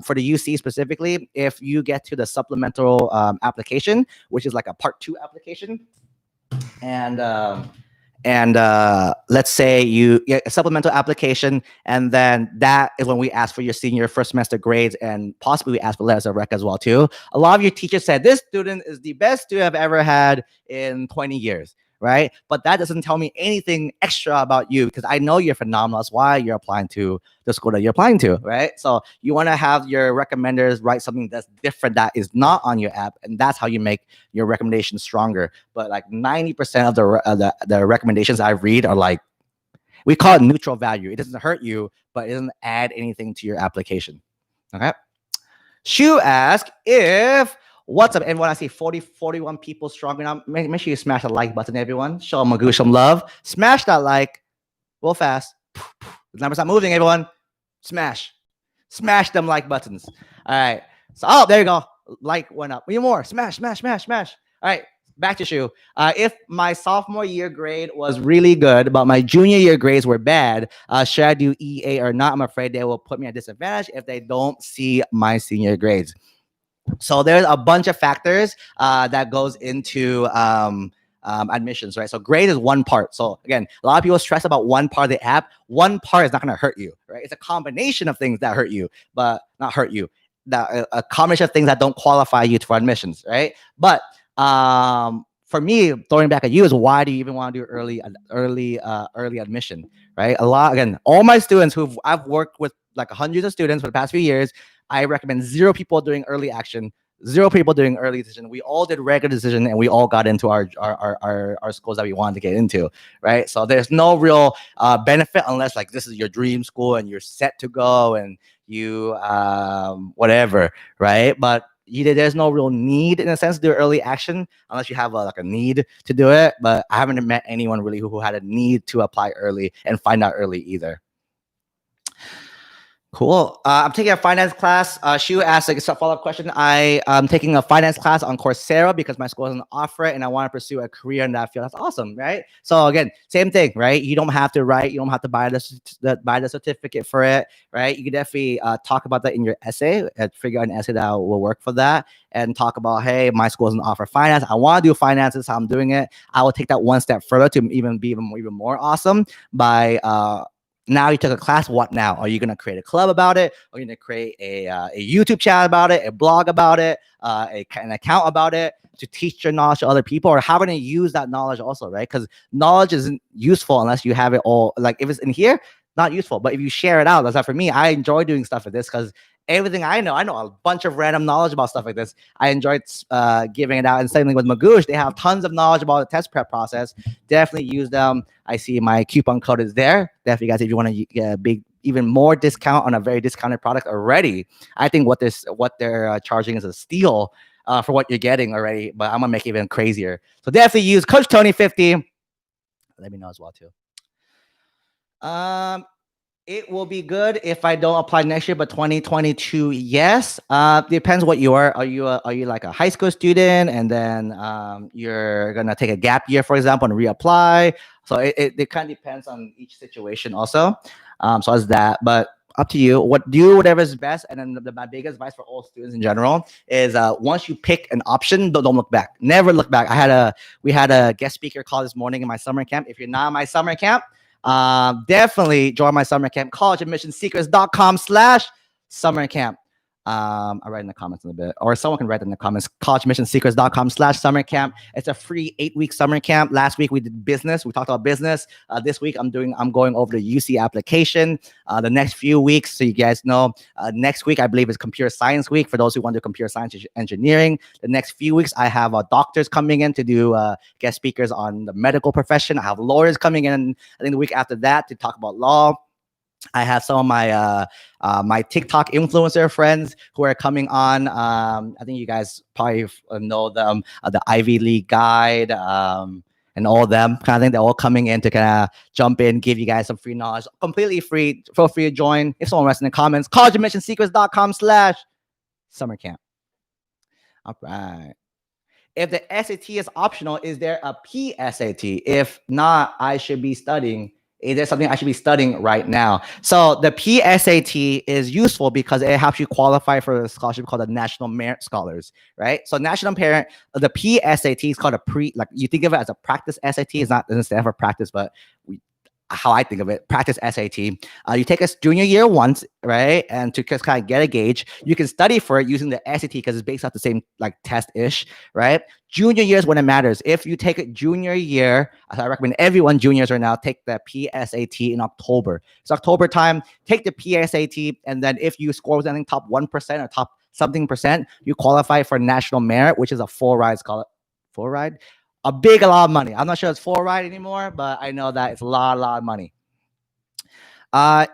for the UC specifically. If you get to the supplemental application, which is like a part 2 application, and let's say you get a supplemental application, and then that is when we ask for your senior first semester grades, and possibly we ask for letters of rec as well too. A lot of your teachers said this student is the best student I've ever had in 20 years, right? But that doesn't tell me anything extra about you, because I know you're phenomenal. That's why you're applying to the school that you're applying to, right? So you want to have your recommenders write something that's different that is not on your app, and that's how you make your recommendation stronger. But like 90% of the recommendations I read are like, we call it neutral value. It doesn't hurt you, but it doesn't add anything to your application. Okay. Shu asks if what's up, and when I see 41 people strong enough, make sure you smash the like button, everyone. Show Magoo some love. Smash that like real fast. The numbers not moving, everyone. Smash them like buttons. All right. So, oh, there you go. Like went up. Need more. Smash. All right. Back to Shu. If my sophomore year grade was really good, but my junior year grades were bad, should I do EA or not? I'm afraid they will put me at disadvantage if they don't see my senior grades. So there's a bunch of factors that goes into admissions, right? So grade is one part. So again, a lot of people stress about one part of the app. One part is not going to hurt you, right? It's a combination of things that hurt you, but not hurt you. A combination of things that don't qualify you for admissions, right? But for me, throwing back at you is, why do you even want to do early admission, right? Again, all my students I've worked with like hundreds of students for the past few years, I recommend 0 people doing early action, 0 people doing early decision. We all did regular decision, and we all got into our schools that we wanted to get into, right? So there's no real benefit unless like this is your dream school and you're set to go and you whatever, right? But there's no real need in a sense to do early action unless you have like a need to do it. But I haven't met anyone really who had a need to apply early and find out early either. Cool. I'm taking a finance class. Shu asked a follow-up question. I'm taking a finance class on Coursera because my school doesn't offer it, and I want to pursue a career in that field. That's awesome, right? So again, same thing, right? You don't have to write. You don't have to buy the certificate for it, right? You can definitely talk about that in your essay and figure out an essay that will work for that, and talk about, hey, my school doesn't offer finance. I want to do finance. This is how I'm doing it. I will take that one step further to even be even more awesome by now you took a class. What now? Are you going to create a club about it? Are you going to create a YouTube channel about it, a blog about it, an account about it to teach your knowledge to other people? Or how are you going to use that knowledge also, right? Because knowledge isn't useful unless you have it all. Like if it's in here, not useful. But if you share it out, that's not for me. I enjoy doing stuff like this because everything I know a bunch of random knowledge about stuff like this. I enjoyed giving it out. And same thing with Magoosh. They have tons of knowledge about the test prep process. Definitely use them. I see my coupon code is there. Definitely, guys, if you want to get a big, even more discount on a very discounted product already, I think what they're charging is a steal for what you're getting already. But I'm gonna make it even crazier. So definitely use Coach Tony 50. Let me know as well too. It will be good if I don't apply next year, but 2022, yes. Depends what you are. Are you like a high school student and then you're gonna take a gap year, for example, and reapply? So it kind of depends on each situation also. So it's that, but up to you. Do whatever is best. And then my biggest advice for all students in general is once you pick an option, don't look back. Never look back. We had a guest speaker call this morning in my summer camp. If you're not in my summer camp, definitely join my summer camp, collegeadmissionsecrets.com/summer camp. I'll write in the comments in a bit, or someone can write in the comments, collegeadmissionsecrets.com/summer camp. It's a free 8-week summer camp. Last week we did business. We talked about business. This week I'm going over the UC application. The next few weeks, so you guys know, next week I believe is computer science week for those who want to do computer science engineering. The next few weeks I have doctors coming in to do guest speakers on the medical profession. I have lawyers coming in. I think the week after that to talk about law. I have some of my my TikTok influencer friends who are coming on. I think you guys probably know them, the Ivy League Guide, and all of them. Kind of thing. They're all coming in to kind of jump in, give you guys some free knowledge, completely free. Feel free to join. If someone writes in the comments, collegeadmissionsecrets.com/summer camp. All right. If the SAT is optional, is there a PSAT? If not, I should be studying. Is there something I should be studying right now? So the PSAT is useful because it helps you qualify for a scholarship called the National Merit Scholars, right? So National Merit, the PSAT is called like you think of it as a practice SAT. It doesn't stand for practice, but how I think of it, practice SAT. You take a junior year once, right? And to just kind of get a gauge, you can study for it using the SAT because it's based off the same like test-ish, right? Junior year is when it matters. If you take a junior year, I recommend everyone juniors right now take the PSAT in October. It's October time. Take the PSAT, and then if you score something top 1% or top something percent, you qualify for National Merit, which is a full ride scholarship. Full ride? A lot of money. I'm not sure it's full ride anymore, but I know that it's a lot of money.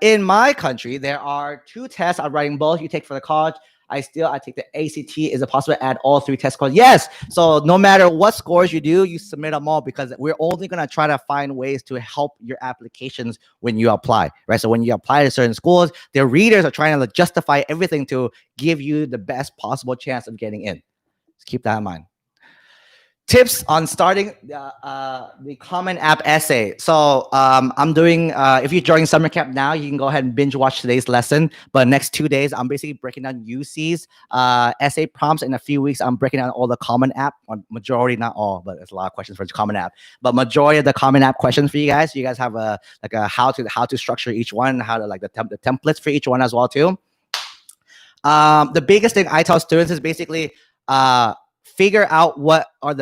In my country, there are 2 tests I'm writing both. You take for the college. I take the ACT. Is it possible to add all 3 test scores? Yes. So no matter what scores you do, you submit them all because we're only going to try to find ways to help your applications when you apply, right? So when you apply to certain schools, their readers are trying to justify everything to give you the best possible chance of getting in. Just keep that in mind. Tips on starting the Common App essay. So I'm doing, if you're joining summer camp now, you can go ahead and binge watch today's lesson. But next 2 days, I'm basically breaking down UC's essay prompts. In a few weeks, I'm breaking down all the Common App, majority, not all, but there's a lot of questions for the Common App. But majority of the Common App questions for you guys. You guys have a how to structure each one, how to like the templates for each one as well too. The biggest thing I tell students is basically figure out what are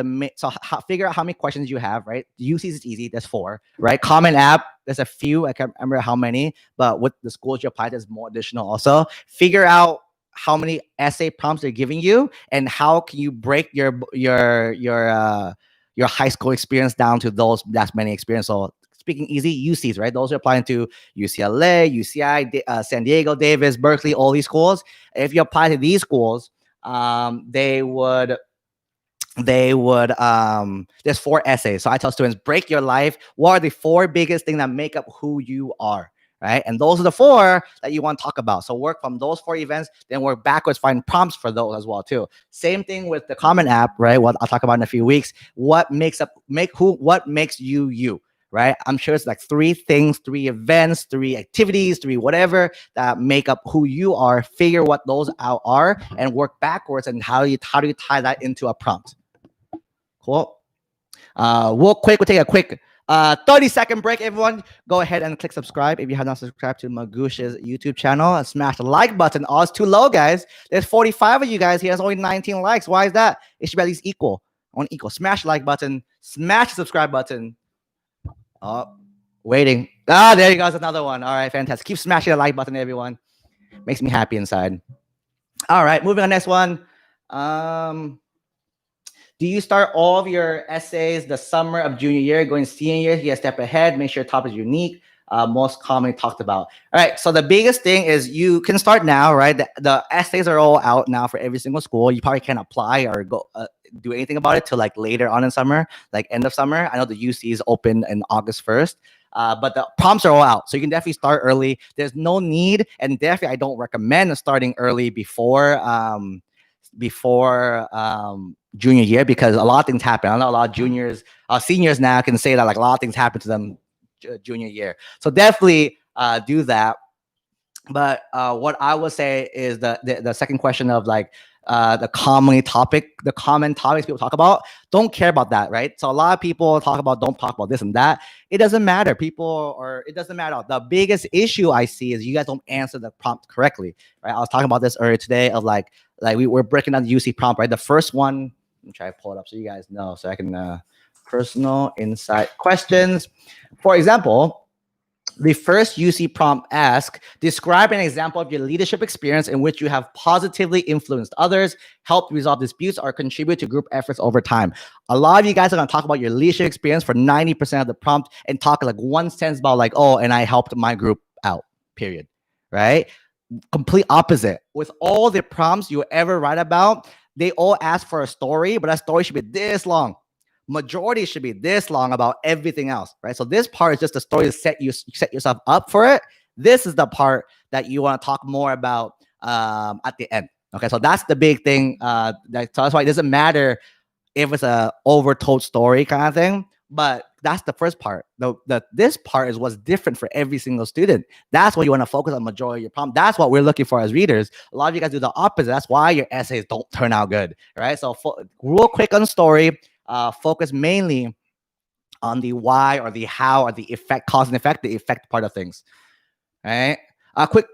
figure out how many questions you have, right? UCs is easy, there's 4, right? Common App, there's a few, I can't remember how many, but with the schools you apply, there's more additional also. Figure out how many essay prompts they're giving you and how can you break your high school experience down to that many experience. So speaking easy, UCs, right? Those are applying to UCLA, UCI, San Diego, Davis, Berkeley, all these schools. If you apply to these schools, they would there's 4 essays. So I tell students, break your life. What are the 4 biggest things that make up who you are, right? And those are the 4 that you want to talk about. So work from those 4 events, then work backwards, find prompts for those as well too. Same thing with the Common App, right? What I'll talk about in a few weeks. What makes you you, right? I'm sure it's like 3 things, 3 events, 3 activities, 3 whatever that make up who you are. Figure what those out are and work backwards and how do you tie that into a prompt. Cool. We'll take a quick 30-second break, everyone. Go ahead and click subscribe if you have not subscribed to Magush's YouTube channel. And smash the like button. Oh, it's too low, guys. There's 45 of you guys here. There's only 19 likes. Why is that? It should be at least equal. On equal. Smash the like button. Smash the subscribe button. Oh, waiting. Ah, there you go. There's another one. All right, fantastic. Keep smashing the like button, everyone. Makes me happy inside. All right, moving on. Next one. Do you start all of your essays the summer of junior year, going senior year? You a step ahead. Make sure your topic is unique. Most commonly talked about. All right. So the biggest thing is you can start now, right? The essays are all out now for every single school. You probably can't apply or go do anything about it till like later on in summer, like end of summer. I know the UC is open in August 1st. But the prompts are all out. So you can definitely start early. There's no need. And definitely I don't recommend starting early before junior year, because a lot of things happen. I know a lot of seniors now can say that like a lot of things happen to them junior year. So definitely do that. But what I would say is the second question of like the common topics people talk about, don't care about that, right? So a lot of people don't talk about this and that. It doesn't matter. It doesn't matter. The biggest issue I see is you guys don't answer the prompt correctly, right? I was talking about this earlier today of like we're breaking down the UC prompt, right? The first one, let me try to pull it up so you guys know, so I can personal insight questions. For example, the first UC prompt asks, describe an example of your leadership experience in which you have positively influenced others, helped resolve disputes, or contribute to group efforts over time. A lot of you guys are going to talk about your leadership experience for 90% of the prompt and talk like one sentence about like, oh, and I helped my group out, period, right? Complete opposite. With all the prompts you ever write about, they all ask for a story, but that story should be this long. Majority should be this long about everything else, right? So this part is just the story to set yourself up for it. This is the part that you want to talk more about at the end. Okay, so that's the big thing. So that's why it doesn't matter if it's a overtold story kind of thing, but that's the first part. This part is what's different for every single student. That's what you want to focus on majority of your prompt. That's what we're looking for as readers. A lot of you guys do the opposite. That's why your essays don't turn out good, right? So real quick on story, focus mainly on the why or the how or the effect, cause and effect, the effect part of things, right?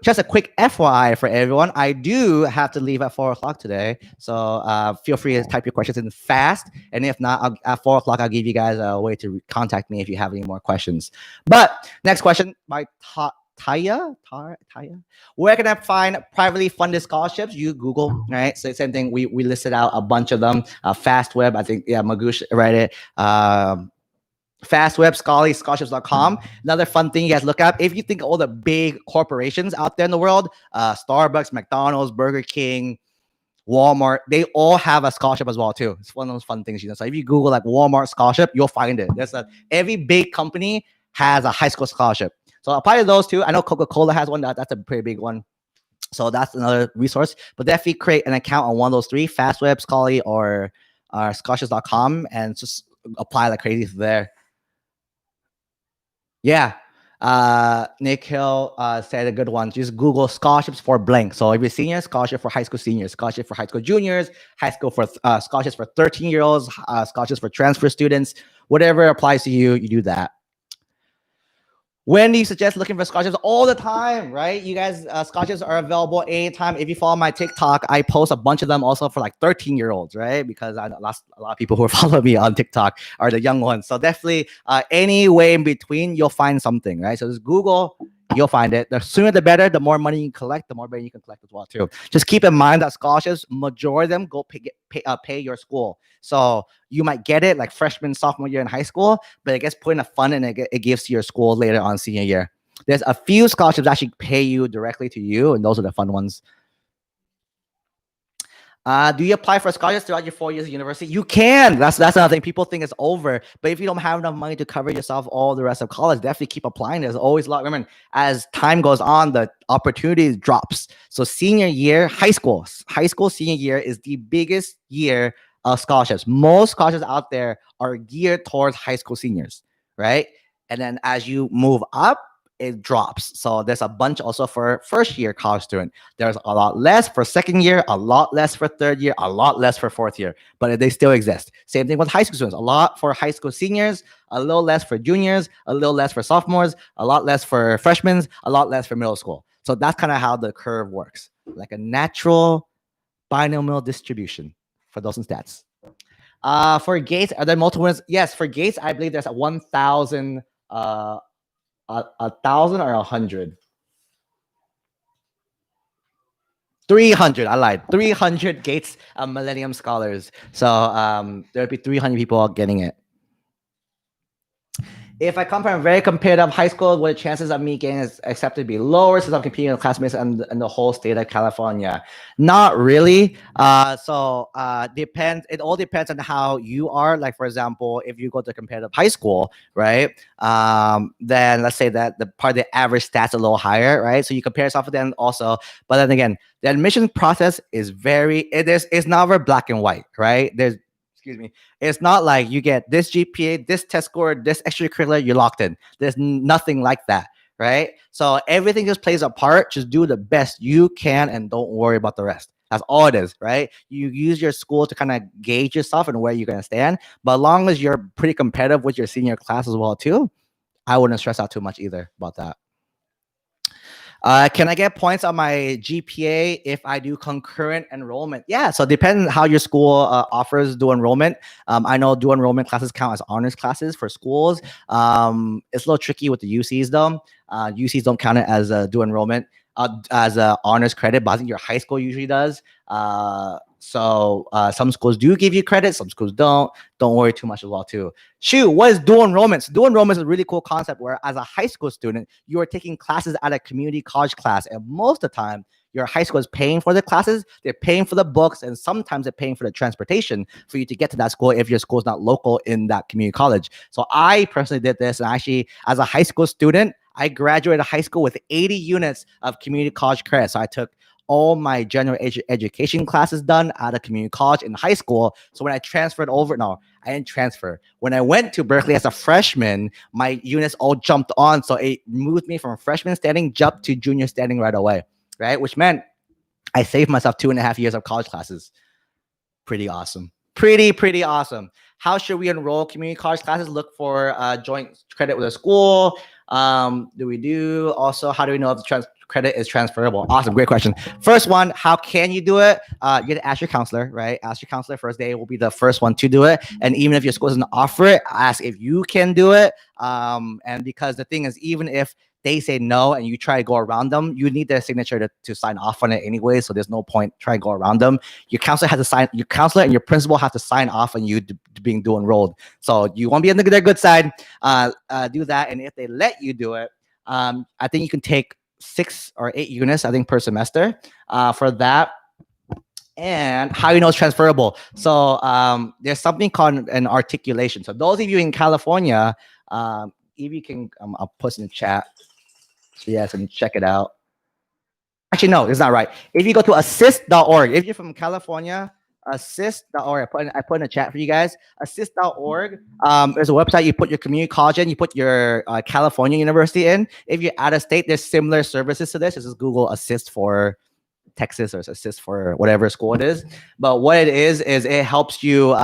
Just a quick FYI for everyone. I do have to leave at 4 o'clock today. So feel free to type your questions in fast. And if not, at 4 o'clock, I'll give you guys a way to contact me if you have any more questions. But next question by Taya. Where can I find privately funded scholarships? You Google, right? So same thing. We listed out a bunch of them. FastWeb, I think, yeah, Magush read it. FastWeb, scholarships.com. Another fun thing you guys look up. If you think of all the big corporations out there in the world, Starbucks, McDonald's, Burger King, Walmart, they all have a scholarship as well too. It's one of those fun things, So if you Google like Walmart scholarship, you'll find it. Every big company has a high school scholarship. So apply to those two. I know Coca-Cola has one. That's a pretty big one. So that's another resource. But definitely create an account on one of those three, FastWeb, Scholarly, or scholarships.com, and just apply like crazy there. Yeah. Nick Hill said a good one. Just Google scholarships for blank. So if you're senior, scholarship for high school seniors, scholarship for high school juniors, high school for scholarships for 13-year-olds, scholarships for transfer students, whatever applies to you, you do that. When do you suggest looking for scholarships? All the time, right? You guys, scholarships are available anytime. If you follow my TikTok, I post a bunch of them also for like 13-year-olds, right? Because a lot of people who follow me on TikTok are the young ones. So definitely any way in between, you'll find something, right? So just Google, you'll find it. The sooner the better, the more money you collect, the more money you can collect as well too. Just keep in mind that scholarships, majority of them go pay your school. So you might get it like freshman, sophomore year in high school, but it gets put in a fund and it gives to your school later on senior year. There's a few scholarships that actually pay you directly to you, and those are the fun ones. Do you apply for scholarships throughout your 4 years of university? You can. That's another thing. People think it's over, but if you don't have enough money to cover yourself all the rest of college, definitely keep applying. There's always a lot. Remember, as time goes on, the opportunity drops. So senior year, high school senior year is the biggest year of scholarships. Most scholarships out there are geared towards high school seniors, right? And then as you move up, it drops. So there's a bunch also for first year college student. There's a lot less for second year, a lot less for third year, a lot less for fourth year, but they still exist. Same thing with high school students. A lot for high school seniors, a little less for juniors, a little less for sophomores, a lot less for freshmen, a lot less for middle school. So that's kind of how the curve works, like a natural binomial distribution for those in stats. For Gates, are there multiple winners? Yes, for Gates, I believe there's a 1,000, 1,000 or 100. 300, I lied. 300 Gates Millennium Scholars. So there would be 300 people getting it. If I come from a very competitive high school, would the chances of me getting accepted be lower since I'm competing with classmates in the whole state of California? Not really. Depends. It all depends on how you are. Like, for example, if you go to competitive high school, right? Then let's say that the part of the average stats a little higher, right? So you compare yourself with them also. But then again, the admission process is it's not very black and white, right? Excuse me. It's not like you get this GPA, this test score, this extracurricular, you're locked in. There's nothing like that, right? So everything just plays a part. Just do the best you can and don't worry about the rest. That's all it is, right? You use your school to kind of gauge yourself and where you're going to stand. But as long as you're pretty competitive with your senior class as well too, I wouldn't stress out too much either about that. Can I get points on my GPA if I do concurrent enrollment? Yeah, so depending on how your school offers dual enrollment. I know dual enrollment classes count as honors classes for schools. It's a little tricky with the UCs though. UCs don't count it as a dual enrollment, as a honors credit, but I think your high school usually does. So some schools do give you credit, some schools don't. Don't worry too much as well too. Shoot, what is dual enrollment? So dual enrollment is a really cool concept where as a high school student, you are taking classes at a community college class. And most of the time, your high school is paying for the classes, they're paying for the books, and sometimes they're paying for the transportation for you to get to that school if your school is not local in that community college. So I personally did this, and actually, as a high school student, I graduated high school with 80 units of community college credit. So I took all my general education classes done at a community college in high school. So when I transferred over, no, I didn't transfer. When I went to Berkeley as a freshman, my units all jumped on. So it moved me from freshman standing, jumped to junior standing right away, right? Which meant I saved myself 2.5 years of college classes. Pretty awesome. Pretty awesome. How should we enroll community college classes? Look for joint credit with a school. How do we know if the credit is transferable? Awesome, great question. First one, how can you do it? You get to ask your counselor, right? Ask your counselor first. They will be the first one to do it. And even if your school doesn't offer it, ask if you can do it. And because the thing is, even if they say no and you try to go around them, you need their signature to sign off on it anyway. So there's no point trying to go around them. Your counselor has to sign, your counselor and your principal have to sign off on you being dual enrolled. So you want to be on their good side, do that. And if they let you do it, I think you can take 6 or 8 units, I think, per semester for that. And how you know it's transferable. So there's something called an articulation. So those of you in California, if you can, I'll put in the chat. So yes, and check it out. Actually, no, it's not right. If you go to assist.org, if you're from California, assist.org, I put in the chat for you guys. Assist.org. There's a website. You put your community college in. You put your California university in. If you're out of state, there's similar services to this. This is Google Assist for Texas or Assist for whatever school it is. But what it is it helps you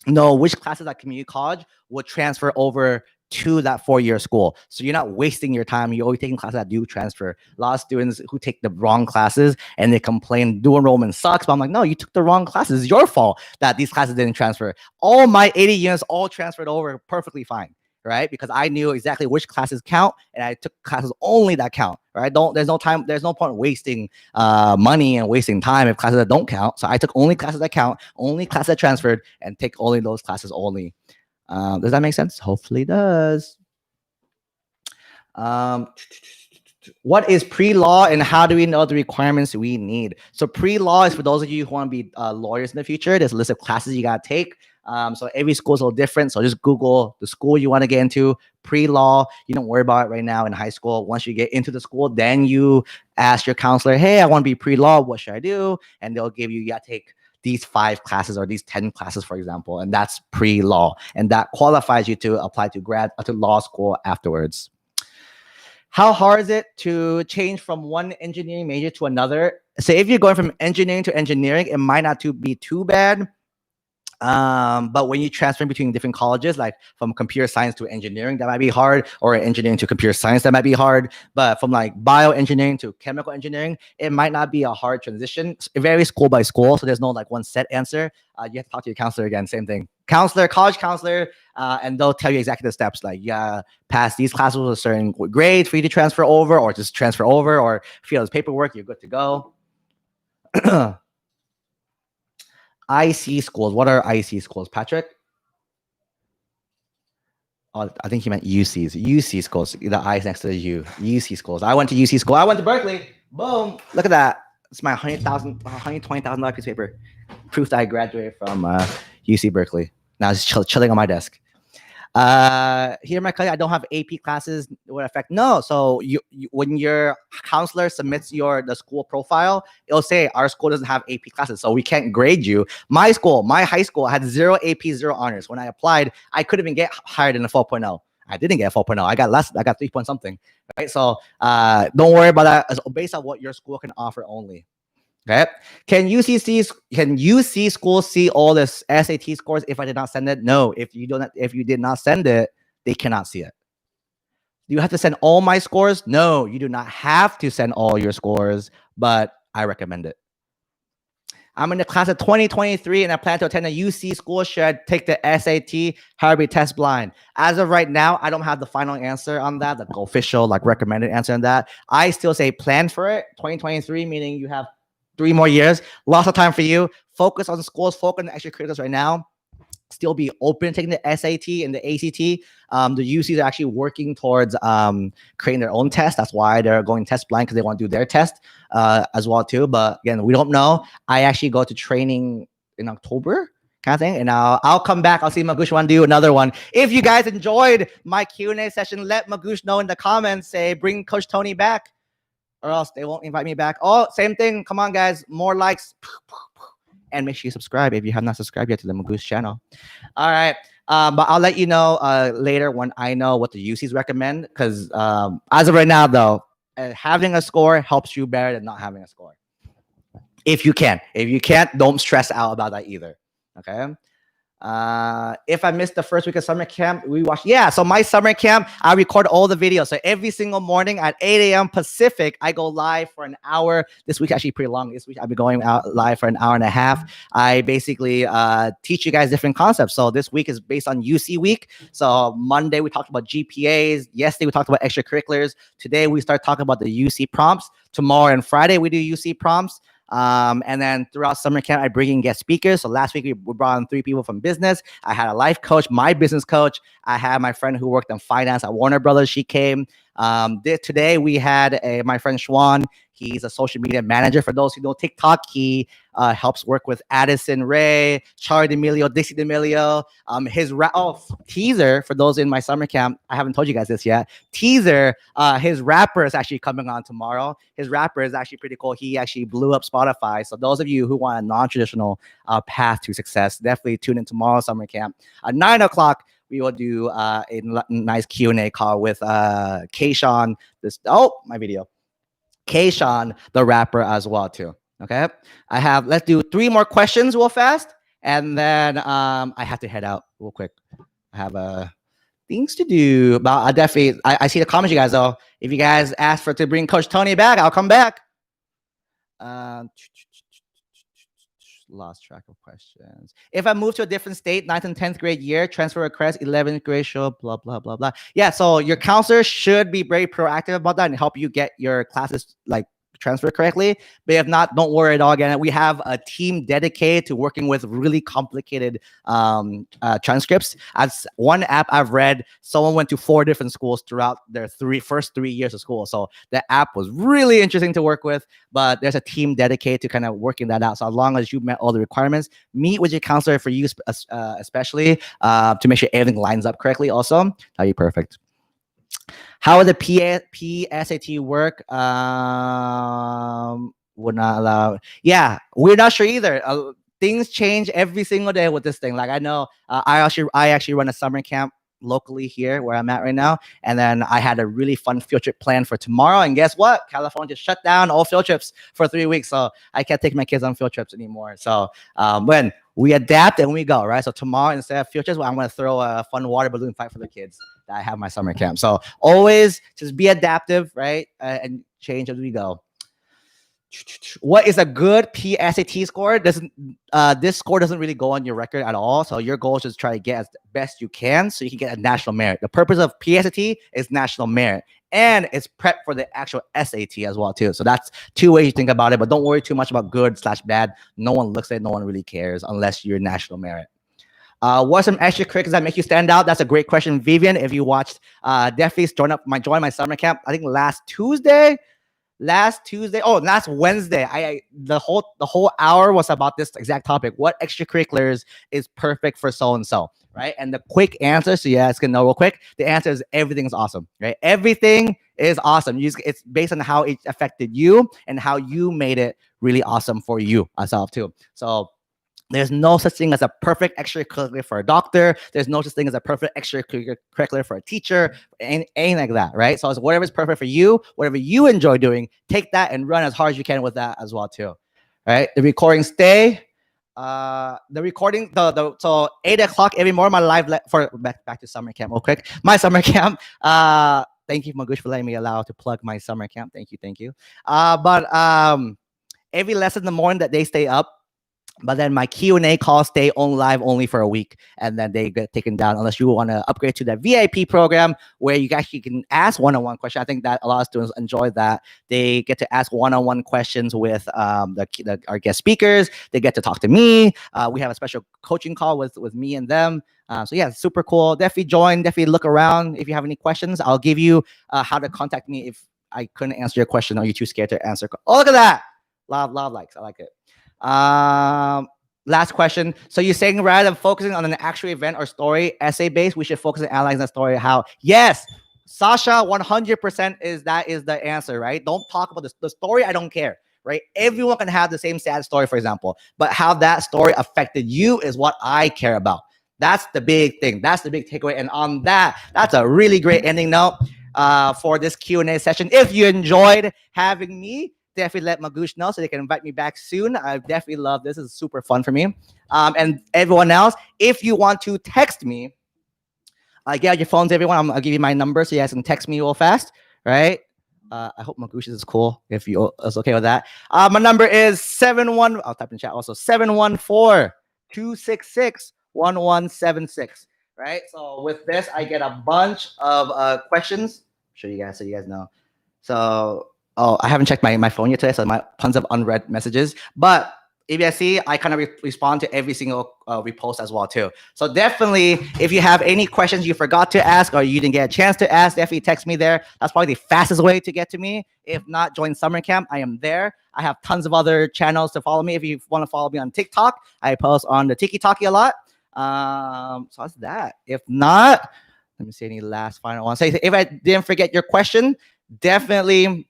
know which classes at community college will transfer over to that 4-year school. So you're not wasting your time. You're always taking classes that do transfer. A lot of students who take the wrong classes and they complain dual enrollment sucks. But I'm like, no, you took the wrong classes. It's your fault that these classes didn't transfer. All my 80 units all transferred over perfectly fine, right? Because I knew exactly which classes count and I took classes only that count, right? There's no point wasting money and wasting time if classes that don't count. So I took only classes that count, only classes that transferred, and take only those classes only. Does that make sense? Hopefully it does. What is pre-law and how do we know the requirements we need? So pre-law is for those of you who want to be lawyers in the future. There's a list of classes you got to take. So every school is a little different. So just Google the school you want to get into, pre-law. You don't worry about it right now in high school. Once you get into the school, then you ask your counselor, hey, I want to be pre-law. What should I do? And they'll give you got to take these 5 classes or these 10 classes, for example, and that's pre-law. And that qualifies you to apply to law school afterwards. How hard is it to change from one engineering major to another? So if you're going from engineering to engineering, it might not be too bad. But when you transfer between different colleges, like from computer science to engineering, that might be hard, or engineering to computer science, that might be hard. But from like bioengineering to chemical engineering, it might not be a hard transition. It varies school by school, so there's no like one set answer. You have to talk to your counselor again, same thing. Counselor, college counselor, and they'll tell you exactly the steps. Like, yeah, pass these classes with a certain grade for you to transfer over, or just transfer over, or fill this paperwork, you're good to go. IC schools. What are IC schools, Patrick? Oh, I think he meant UCs. UC schools. The I next to the U. UC schools. I went to UC school. I went to Berkeley. Boom. Look at that. It's my $120,000 piece of paper. Proof that I graduated from UC Berkeley. Now it's chilling on my desk. Here, my cousin, I don't have AP classes. What affect? No. So you when your counselor submits the school profile, it'll say our school doesn't have AP classes, so we can't grade you. My school, my high school, had 0 AP, 0 honors. When I applied, I couldn't even get hired in a 4.0. I didn't get a 4.0. I got less. I got 3 point something. Right. So don't worry about that. It's based on what your school can offer only. Okay. Can UC schools see all the SAT scores if I did not send it? No. If you did not send it, they cannot see it. Do you have to send all my scores? No, you do not have to send all your scores, but I recommend it. I'm in the class of 2023 and I plan to attend a UC school. Should I take the SAT? How to be test blind? As of right now, I don't have the final answer on that, the official recommended answer on that. I still say plan for it. 2023, meaning you have 3 more years, lots of time for you. Focus on schools, focus on the extracurriculars right now. Still be open taking the SAT and the ACT. The UCs are actually working towards creating their own test. That's why they're going test blind, because they want to do their test as well too. But again, we don't know. I actually go to training in October kind of thing, and I'll come back. I'll see Magoosh want to do another one. If you guys enjoyed my Q&A session, let Magoosh know in the comments. Say bring Coach Tony back, or else they won't invite me back. Oh, same thing. Come on, guys. More likes. And make sure you subscribe if you have not subscribed yet to the Magoosh channel. All right. But I'll let you know later when I know what the UCs recommend. Because as of right now, though, having a score helps you better than not having a score. If you can. If you can't, don't stress out about that either. Okay. If I missed the first week of summer camp, we watched. Yeah, so my summer camp, I record all the videos. So every single morning at 8 a.m. Pacific, I go live for an hour. This week actually pretty long. This week I'll be going out live for an hour and a half. I basically teach you guys different concepts. So this week is based on UC week. So Monday we talked about GPAs. Yesterday we talked about extracurriculars. Today we start talking about the UC prompts. Tomorrow and Friday we do UC prompts. And then throughout summer camp, I bring in guest speakers. So last week we brought on 3 people from business. I had a life coach, my business coach. I had my friend who worked in finance at Warner Brothers. She came. Today we had my friend Schwan. He's a social media manager. For those who know TikTok, he helps work with Addison Ray, Charlie D'Amelio, Dixie D'Amelio. Teaser, for those in my summer camp, I haven't told you guys this yet. Teaser, his rapper is actually coming on tomorrow. His rapper is actually pretty cool. He actually blew up Spotify. So those of you who want a non-traditional path to success, definitely tune in tomorrow summer camp. At 9 o'clock, we will do a nice Q&A call with Kayshawn. My video. Kayshawn, the rapper, as well too. Okay, let's do 3 more questions real fast, and then I have to head out real quick. I have things to do, but I see the comments, you guys. Though, if you guys ask to bring Coach Tony back, I'll come back. Lost track of questions. If I move to a different state, 9th and 10th grade year, transfer request, 11th grade show, blah, blah, blah, blah. Yeah, so your counselor should be very proactive about that and help you get your classes transfer correctly. But if not, don't worry at all. Again, we have a team dedicated to working with really complicated transcripts. As one app I've read, someone went to 4 different schools throughout their first 3 years of school. So the app was really interesting to work with, but there's a team dedicated to kind of working that out. So as long as you met all the requirements, meet with your counselor for you especially to make sure everything lines up correctly also. That'll be perfect. How would the PSAT work? Would not allow. Yeah, we're not sure either. Things change every single day with this thing. Like I know, I actually run a summer camp locally here where I'm at right now. And then I had a really fun field trip planned for tomorrow. And guess what? California just shut down all field trips for 3 weeks. So I can't take my kids on field trips anymore. So when we adapt and we go, right? So tomorrow, instead of field trips, I'm going to throw a fun water balloon fight for the kids that I have my summer camp. So always just be adaptive, right? And change as we go. What is a good PSAT score? This score doesn't really go on your record at all. So your goal is just try to get as best you can so you can get a national merit. The purpose of PSAT is national merit, and it's prep for the actual SAT as well too. So that's two ways you think about it, but don't worry too much about good/bad. No one looks at it, no one really cares unless you're national merit. What are some extracurriculars that make you stand out? That's a great question, Vivian. If you watched, definitely join my summer camp. I think last Wednesday, the whole hour was about this exact topic. What extracurriculars is perfect for so and so, right? And the quick answer, so yeah, it's gonna know real quick. The answer is everything is awesome, right? Everything is awesome. It's based on how it affected you and how you made it really awesome for you yourself too. So there's no such thing as a perfect extracurricular for a doctor. There's no such thing as a perfect extracurricular for a teacher, anything like that, right? So it's whatever's perfect for you, whatever you enjoy doing, take that and run as hard as you can with that as well too, right? The recording stay. The recording, so 8 o'clock every morning, my live for back to summer camp real quick. My summer camp. Thank you, Magush, for letting me allow to plug my summer camp. Thank you. But every lesson in the morning that they stay up. But then my Q&A calls stay on live only for a week, and then they get taken down unless you want to upgrade to the VIP program where you actually can ask one-on-one questions. I think that a lot of students enjoy that. They get to ask one-on-one questions with our guest speakers. They get to talk to me. We have a special coaching call with me and them. So yeah, super cool. Definitely join. Definitely look around. If you have any questions, I'll give you how to contact me if I couldn't answer your question or you're too scared to answer. Oh, look at that. Lot of likes. I like it. Last question. So you're saying rather than focusing on an actual event or story, essay based, we should focus on analyzing the story. How? Yes, Sasha, 100% is the answer, right? Don't talk about the story. I don't care, right? Everyone can have the same sad story, for example, but how that story affected you is what I care about. That's the big thing. That's the big takeaway. And on that, that's a really great ending note for this Q&A session. If you enjoyed having me, definitely let Magoosh know so they can invite me back soon. I definitely love this. It's super fun for me. And everyone else, if you want to text me, get out your phones, everyone. I'll give you my number so you guys can text me real fast, right? I hope Magoosh is cool if you is okay with that. My number is 71. I'll type in chat also 714-266-1176. Right. So with this, I get a bunch of questions. I'll show you guys so you guys know. So. Oh, I haven't checked my phone yet today, so my tons of unread messages. But if you see, I kind of respond to every single repost as well too. So definitely, if you have any questions you forgot to ask or you didn't get a chance to ask, definitely text me there. That's probably the fastest way to get to me. If not, join summer camp. I am there. I have tons of other channels to follow me. If you want to follow me on TikTok, I post on the Tiki Talkie a lot. So that's that. If not, let me see any last final one. So if I didn't forget your question, definitely.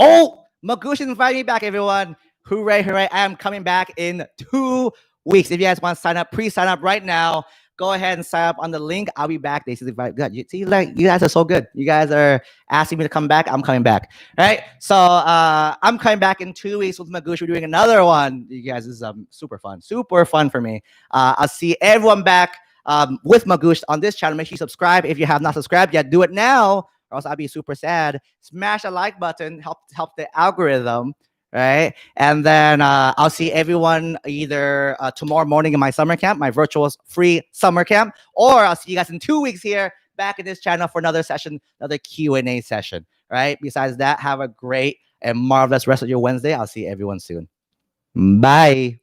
Oh, Magoosh invited me back, everyone. Hooray, hooray. I am coming back in 2 weeks. If you guys want to sign up, pre-sign up right now. Go ahead and sign up on the link. I'll be back. They see good. You see, like you guys are so good. You guys are asking me to come back. I'm coming back. All right. So I'm coming back in 2 weeks with Magoosh. We're doing another one. You guys, this is super fun for me. I'll see everyone back with Magoosh on this channel. Make sure you subscribe. If you have not subscribed yet, do it now. Or else I'll be super sad. Smash the like button, help the algorithm, right? And then I'll see everyone either tomorrow morning in my summer camp, my virtual free summer camp, or I'll see you guys in 2 weeks here back in this channel for another session, another Q&A session, right? Besides that, have a great and marvelous rest of your Wednesday. I'll see everyone soon. Bye.